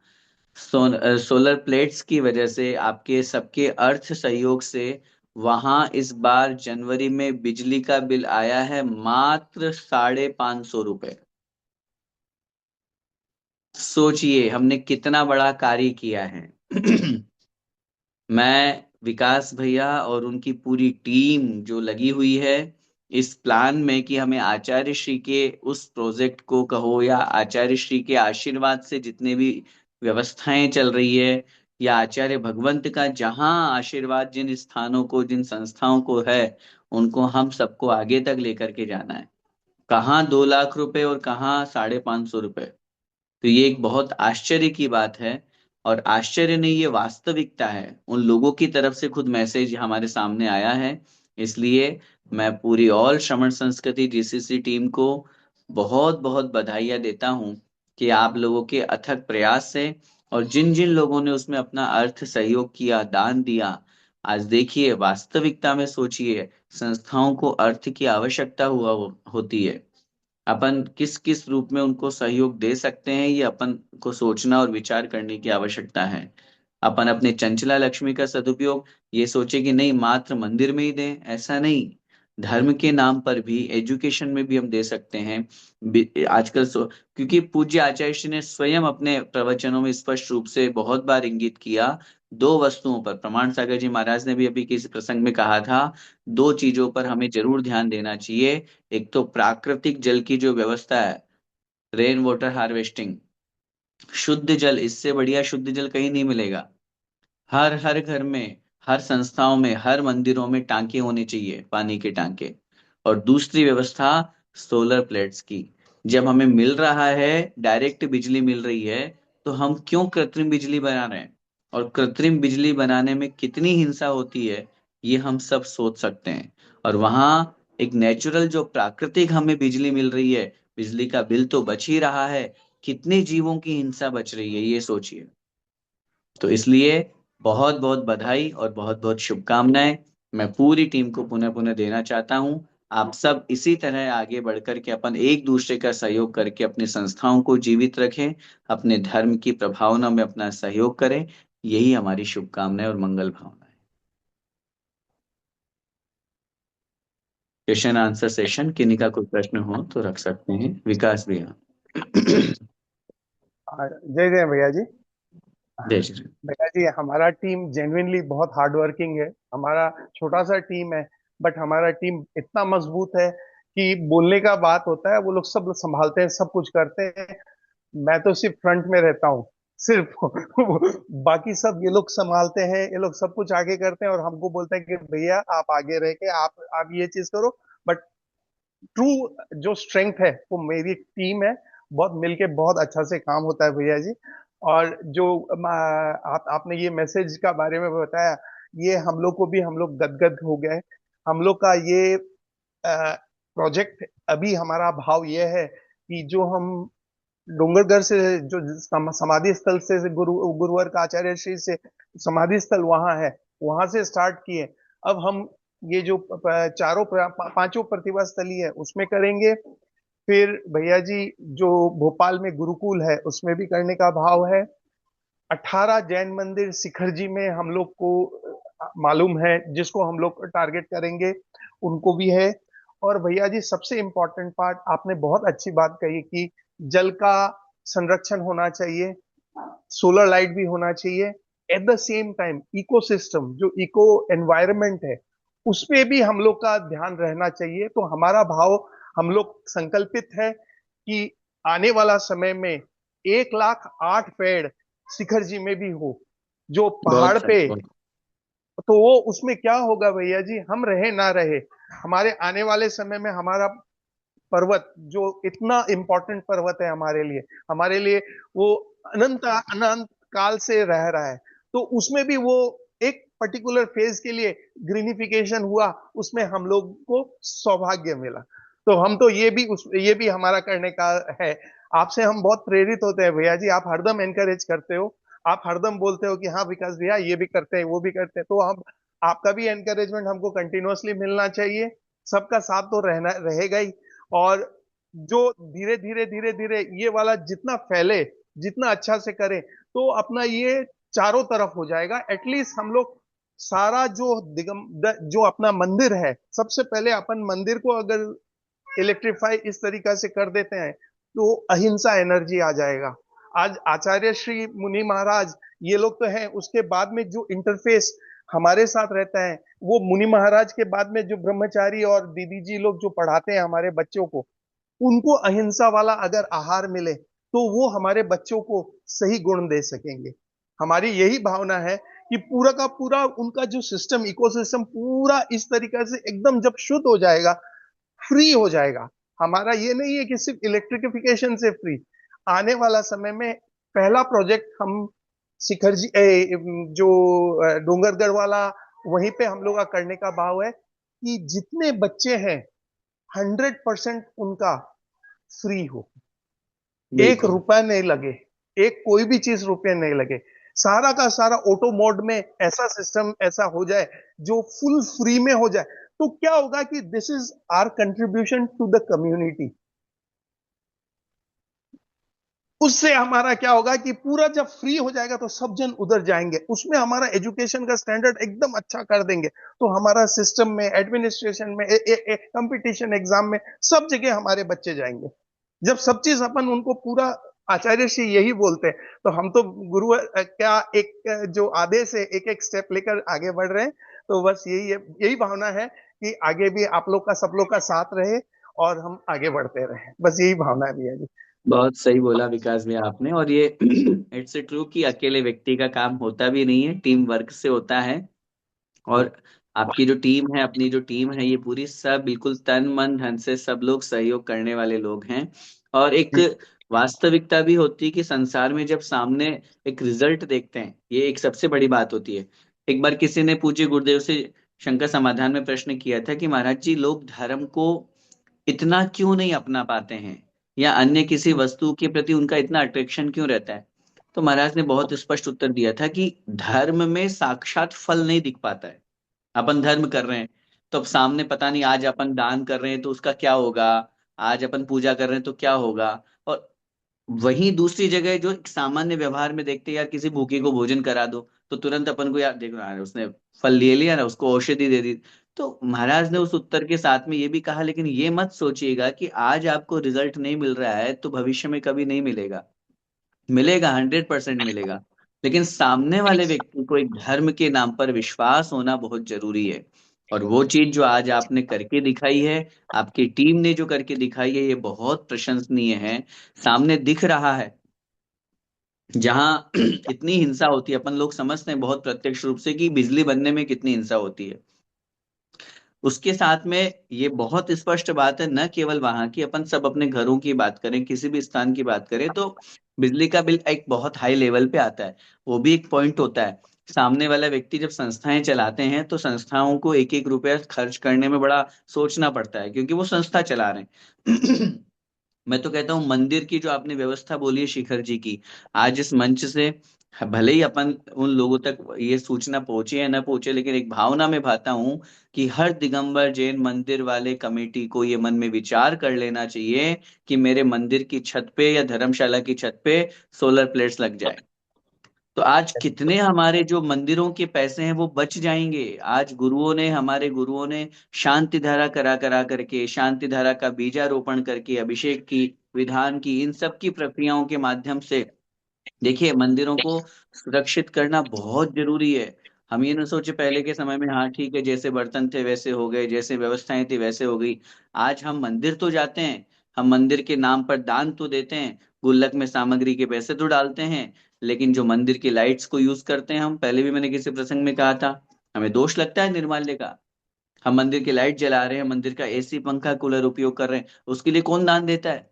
सोलर प्लेट्स की वजह से, आपके सबके अर्थ सहयोग से, वहां इस बार जनवरी में बिजली का बिल आया है मात्र 550 रुपए। सोचिए हमने कितना बड़ा कार्य किया है। मैं, विकास भैया और उनकी पूरी टीम जो लगी हुई है इस प्लान में कि हमें आचार्य श्री के उस प्रोजेक्ट को कहो या आचार्य श्री के आशीर्वाद से जितने भी व्यवस्थाएं चल रही है, या आचार्य भगवंत का जहां आशीर्वाद जिन स्थानों को, जिन संस्थाओं को है, उनको हम सबको आगे तक लेकर के जाना है। कहाँ 2 लाख रुपए और कहाँ 550 रुपए। तो ये एक बहुत आश्चर्य की बात है। और आश्चर्य नहीं, ये वास्तविकता है, उन लोगों की तरफ से खुद मैसेज हमारे सामने आया है। इसलिए मैं पूरी ऑल श्रवण संस्कृति जीसीसी टीम को बहुत बहुत बधाइयां देता हूं कि आप लोगों के अथक प्रयास से और जिन जिन लोगों ने उसमें अपना अर्थ सहयोग किया, दान दिया, आज देखिए वास्तविकता में सोचिए संस्थाओं को अर्थ की आवश्यकता हुआ होती है। अपन किस किस रूप में उनको सहयोग दे सकते हैं, ये अपन को सोचना और विचार करने की आवश्यकता है। अपन अपने चंचला लक्ष्मी का सदुपयोग ये सोचे कि नहीं मात्र मंदिर में ही दें, ऐसा नहीं। धर्म के नाम पर भी, एजुकेशन में भी हम दे सकते हैं। आजकल क्योंकि पूज्य आचार्य श्री ने स्वयं अपने प्रवचनों में स्पष्ट रूप से बहुत बार इंगित किया, 2 वस्तुओं पर, प्रमाण सागर जी महाराज ने भी अभी किसी प्रसंग में कहा था, 2 चीजों पर हमें जरूर ध्यान देना चाहिए। एक तो प्राकृतिक जल की जो व्यवस्था है, रेन वाटर हार्वेस्टिंग, शुद्ध जल, इससे बढ़िया शुद्ध जल कहीं नहीं मिलेगा। हर हर घर में, हर संस्थाओं में, हर मंदिरों में टांके होने चाहिए, पानी के टांके। और दूसरी व्यवस्था सोलर प्लेट्स की। जब हमें मिल रहा है, डायरेक्ट बिजली मिल रही है, तो हम क्यों कृत्रिम बिजली बना रहे हैं? और कृत्रिम बिजली बनाने में कितनी हिंसा होती है, ये हम सब सोच सकते हैं। और वहां एक नेचुरल जो प्राकृतिक हमें बिजली मिल रही है, बिजली का बिल तो बच ही रहा है, कितने जीवों की हिंसा बच रही है, ये सोचिए। तो इसलिए बहुत बहुत बधाई और बहुत बहुत शुभकामनाएं मैं पूरी टीम को पुनः पुनः देना चाहता हूं। आप सब इसी तरह आगे बढ़कर के अपन एक दूसरे का सहयोग करके अपनी संस्थाओं को जीवित रखें, अपने धर्म की प्रभावना में अपना सहयोग करें। यही हमारी शुभकामनाएं और मंगल भावना है। क्वेश्चन आंसर सेशन, किन्हीं का कोई प्रश्न हो तो रख सकते हैं, विकास भैया। जय जय भैया जी। जय श्री राम। भैया जी, हमारा टीम जेन्युइनली बहुत हार्ड वर्किंग है। हमारा छोटा सा टीम है, बट हमारा टीम इतना मजबूत है कि बोलने का बात होता है वो लोग सब संभालते हैं, सब कुछ करते हैं। मैं तो सिर्फ फ्रंट में रहता हूँ। सिर्फ बाकी सब ये लोग संभालते हैं, ये लोग सब कुछ आगे करते हैं और हमको बोलते हैं कि भैया आप आगे रह के आप ये चीज करो। बट ट्रू जो स्ट्रेंथ है वो मेरी टीम है। बहुत मिलके बहुत अच्छा से काम होता है भैया जी। और जो आपने ये मैसेज का बारे में बताया, ये हम लोग को भी, हम लोग गदगद हो गए। हम लोग का ये प्रोजेक्ट, अभी हमारा भाव ये है कि जो हम डोंगरगढ़ से, जो समाधि स्थल से गुरुवर का आचार्य श्री से समाधि स्थल वहां है, वहां से स्टार्ट किए। अब हम ये जो पांचों प्रतिभा स्थली है उसमें करेंगे। फिर भैया जी जो भोपाल में गुरुकुल है उसमें भी करने का भाव है। 18 जैन मंदिर शिखर जी में हम लोग को मालूम है, जिसको हम लोग टारगेट करेंगे, उनको भी है। और भैया जी सबसे इंपॉर्टेंट पार्ट आपने बहुत अच्छी बात कही कि जल का संरक्षण होना चाहिए, सोलर लाइट भी होना चाहिए। At the same time ecosystem, जो इको एनवायरनमेंट है, उस पे भी हम लोग का ध्यान रहना चाहिए। तो हमारा भाव, हम लोग संकल्पित है कि आने वाला समय में 1,08,000 पेड़ शिखर जी में भी हो, जो पहाड़ बहुत सही, पे। बहुत। तो वो उसमें क्या होगा भैया जी, हम रहे ना रहे, हमारे आने वाले समय में हमारा पर्वत, जो इतना इंपॉर्टेंट पर्वत है हमारे लिए वो अनंत अनंत काल से रह रहा है। तो उसमें भी वो एक पर्टिकुलर फेज के लिए ग्रीनिफिकेशन हुआ, उसमें हम लोग को सौभाग्य मिला। तो हम तो ये भी हमारा करने का है। आपसे हम बहुत प्रेरित होते हैं भैया जी, आप हरदम एनकरेज करते हो। आप हरदम बोलते हो कि हाँ विकास भैया ये भी करते हैं वो भी करते हैं, तो हम आपका भी एनकरेजमेंट हमको कंटिन्यूअसली मिलना चाहिए। सबका साथ तो रहना रहेगा ही। और जो धीरे धीरे धीरे धीरे ये वाला जितना फैले, जितना अच्छा से करें, तो अपना ये चारों तरफ हो जाएगा। एटलीस्ट हम लोग सारा जो जो अपना मंदिर है, सबसे पहले अपन मंदिर को अगर इलेक्ट्रीफाई इस तरीका से कर देते हैं तो अहिंसा एनर्जी आ जाएगा। आज आचार्य श्री मुनि महाराज ये लोग तो हैं, उसके बाद में जो इंटरफेस हमारे साथ रहता है, वो मुनि महाराज के बाद में जो ब्रह्मचारी और दीदी जी लोग जो पढ़ाते हैं हमारे बच्चों को, उनको अहिंसा वाला अगर आहार मिले तो वो हमारे बच्चों को सही गुण दे सकेंगे। हमारी यही भावना है कि पूरा का पूरा उनका जो सिस्टम, इकोसिस्टम पूरा इस तरीके से एकदम जब शुद्ध हो जाएगा, फ्री हो जाएगा। हमारा ये नहीं है कि सिर्फ इलेक्ट्रिफिकेशन से फ्री। आने वाला समय में पहला प्रोजेक्ट हम शिखर जी जो डोंगरगढ़ वाला, वहीं पे हम लोग का करने का भाव है कि जितने बच्चे हैं 100% उनका फ्री हो। एक बिल्कुल। रुपया नहीं लगे, एक कोई भी चीज रुपये नहीं लगे। सारा का सारा ऑटो मोड में ऐसा सिस्टम ऐसा हो जाए जो फुल फ्री में हो जाए। तो क्या होगा कि this is our contribution to the community. उससे हमारा क्या होगा कि पूरा जब फ्री हो जाएगा तो सब जन उधर जाएंगे, उसमें हमारा एजुकेशन का स्टैंडर्ड एकदम अच्छा कर देंगे। तो हमारा सिस्टम में, एडमिनिस्ट्रेशन में, कंपटीशन एग्जाम में, सब जगह हमारे बच्चे जाएंगे। जब सब चीज अपन उनको पूरा, आचार्य श्री यही बोलते हैं, तो हम तो गुरु क्या एक जो आदेश है एक एक स्टेप लेकर आगे बढ़ रहे हैं। तो बस यही है, यही भावना है कि आगे भी आप लोग का, सब लोग का साथ रहे और हम आगे बढ़ते रहे, बस यही भावना है भैया जी। बहुत सही बोला विकास भैया आपने। और ये इट्स ट्रू कि अकेले व्यक्ति का काम होता भी नहीं है, टीम वर्क से होता है। और आपकी जो टीम है, अपनी जो टीम है, ये पूरी सब बिल्कुल तन मन धन से सब लोग सहयोग करने वाले लोग हैं। और एक वास्तविकता भी होती है कि संसार में जब सामने एक रिजल्ट देखते हैं, ये एक सबसे बड़ी बात होती है। एक बार किसी ने पूज्य गुरुदेव से शंकर समाधान में प्रश्न किया था कि महाराज जी, लोग धर्म को इतना क्यों नहीं अपना पाते हैं, या अन्य किसी वस्तु के प्रति उनका इतना अट्रैक्शन क्यों रहता है। तो महाराज ने बहुत स्पष्ट उत्तर दिया था कि धर्म में साक्षात फल नहीं दिख पाता है। अपन धर्म कर रहे हैं तो अब सामने पता नहीं, आज अपन दान कर रहे हैं तो उसका क्या होगा, आज अपन पूजा कर रहे हैं तो क्या होगा। और वहीं दूसरी जगह जो एक सामान्य व्यवहार में देखते हैं, यार किसी भूखे को भोजन करा दो तो तुरंत अपन को, यार देखो यार उसने फल ले लिया ना, उसको औषधि दे दी। तो महाराज ने उस उत्तर के साथ में ये भी कहा, लेकिन ये मत सोचिएगा कि आज आपको रिजल्ट नहीं मिल रहा है तो भविष्य में कभी नहीं मिलेगा। मिलेगा, 100% मिलेगा। लेकिन सामने वाले व्यक्ति को एक धर्म के नाम पर विश्वास होना बहुत जरूरी है। और वो चीज जो आज आपने करके दिखाई है, आपकी टीम ने जो करके दिखाई है, ये बहुत प्रशंसनीय है। सामने दिख रहा है जहाँ इतनी हिंसा होती है, अपन लोग समझते हैं बहुत प्रत्यक्ष रूप से कि बिजली बनने में कितनी हिंसा होती है। उसके साथ में ये बहुत स्पष्ट बात है, न केवल वहां की, अपन सब अपने घरों की बात करें, किसी भी स्थान की बात करें, तो बिजली का बिल एक बहुत हाई लेवल पे आता है। वो भी एक पॉइंट होता है। सामने वाला व्यक्ति जब संस्थाएं चलाते हैं तो संस्थाओं को एक एक रुपया खर्च करने में बड़ा सोचना पड़ता है, क्योंकि वो संस्था चला रहे हैं। मैं तो कहता हूँ मंदिर की जो आपने व्यवस्था बोली है शिखर जी की, आज इस मंच से भले ही अपन उन लोगों तक ये सूचना पहुंचे या ना पहुंचे, लेकिन एक भावना में भाता हूँ कि हर दिगंबर जैन मंदिर वाले कमेटी को ये मन में विचार कर लेना चाहिए कि मेरे मंदिर की छत पे या धर्मशाला की छत पे सोलर प्लेट्स लग जाए, तो आज कितने हमारे जो मंदिरों के पैसे हैं वो बच जाएंगे। आज हमारे गुरुओं ने शांति धारा करा करा करके, शांति धारा का बीजारोपण करके, अभिषेक की, विधान की, इन सब की प्रक्रियाओं के माध्यम से, देखिए, मंदिरों को सुरक्षित करना बहुत जरूरी है। हम ये ना सोचे पहले के समय में, हाँ ठीक है, जैसे बर्तन थे वैसे हो गए, जैसे व्यवस्थाएं थी वैसे हो गई। आज हम मंदिर तो जाते हैं, हम मंदिर के नाम पर दान तो देते हैं, गुल्लक में सामग्री के पैसे तो डालते हैं, लेकिन जो मंदिर की लाइट्स को यूज करते हैं, हम पहले भी मैंने किसी प्रसंग में कहा था, हमें दोष लगता है निर्माल्य का। हम मंदिर की लाइट जला रहे हैं, मंदिर का एसी पंखा कूलर उपयोग कर रहे हैं, उसके लिए कौन दान देता है?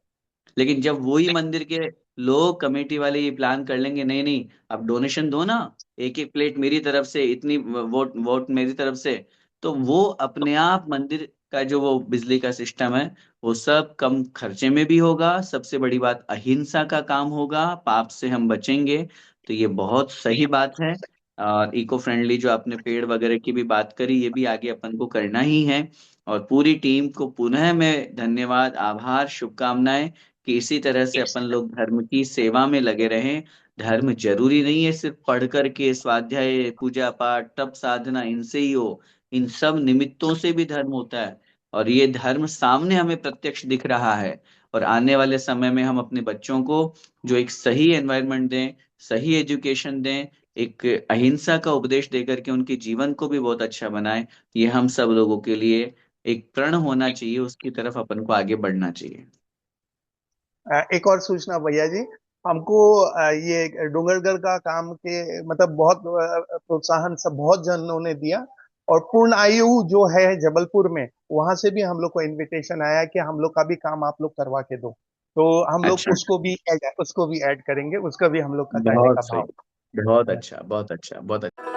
लेकिन जब वही मंदिर के लोग, कमेटी वाले ये प्लान कर लेंगे, नहीं नहीं, अब डोनेशन दो ना, एक एक प्लेट मेरी तरफ से, इतनी वोट वोट मेरी तरफ से, तो वो अपने आप मंदिर का जो वो बिजली का सिस्टम है, वो सब कम खर्चे में भी होगा। सबसे बड़ी बात, अहिंसा का काम होगा, पाप से हम बचेंगे। तो ये बहुत सही बात है। और इको फ्रेंडली जो आपने पेड़ वगैरह की भी बात करी, ये भी आगे अपन को करना ही है। और पूरी टीम को पुनः मैं धन्यवाद, आभार, शुभकामनाएं कि इसी तरह से अपन लोग धर्म की सेवा में लगे रहें। धर्म जरूरी नहीं है सिर्फ पढ़ करके, स्वाध्याय, पूजा पाठ, तप साधना इनसे ही हो, इन सब निमित्तों से भी धर्म होता है। और ये धर्म सामने हमें प्रत्यक्ष दिख रहा है। और आने वाले समय में हम अपने बच्चों को जो एक सही एनवायरनमेंट दें, सही एजुकेशन दें, एक अहिंसा का उपदेश देकर के उनके जीवन को भी बहुत अच्छा बनाएं, ये हम सब लोगों के लिए एक प्रण होना चाहिए, उसकी तरफ अपन को आगे बढ़ना चाहिए। एक और सूचना भैया जी, हमको ये डोंगरगढ़ का काम के मतलब बहुत प्रोत्साहन सब बहुत जनों ने दिया। और पूर्ण आयु जो है जबलपुर में, वहां से भी हम लोग को इनविटेशन आया कि हम लोग का भी काम आप लोग करवा के दो। तो हम लोग अच्छा, उसको भी ऐड करेंगे, उसका भी हम लोग का करने का बहुत सही, भाव बहुत है। अच्छा, बहुत अच्छा, बहुत अच्छा।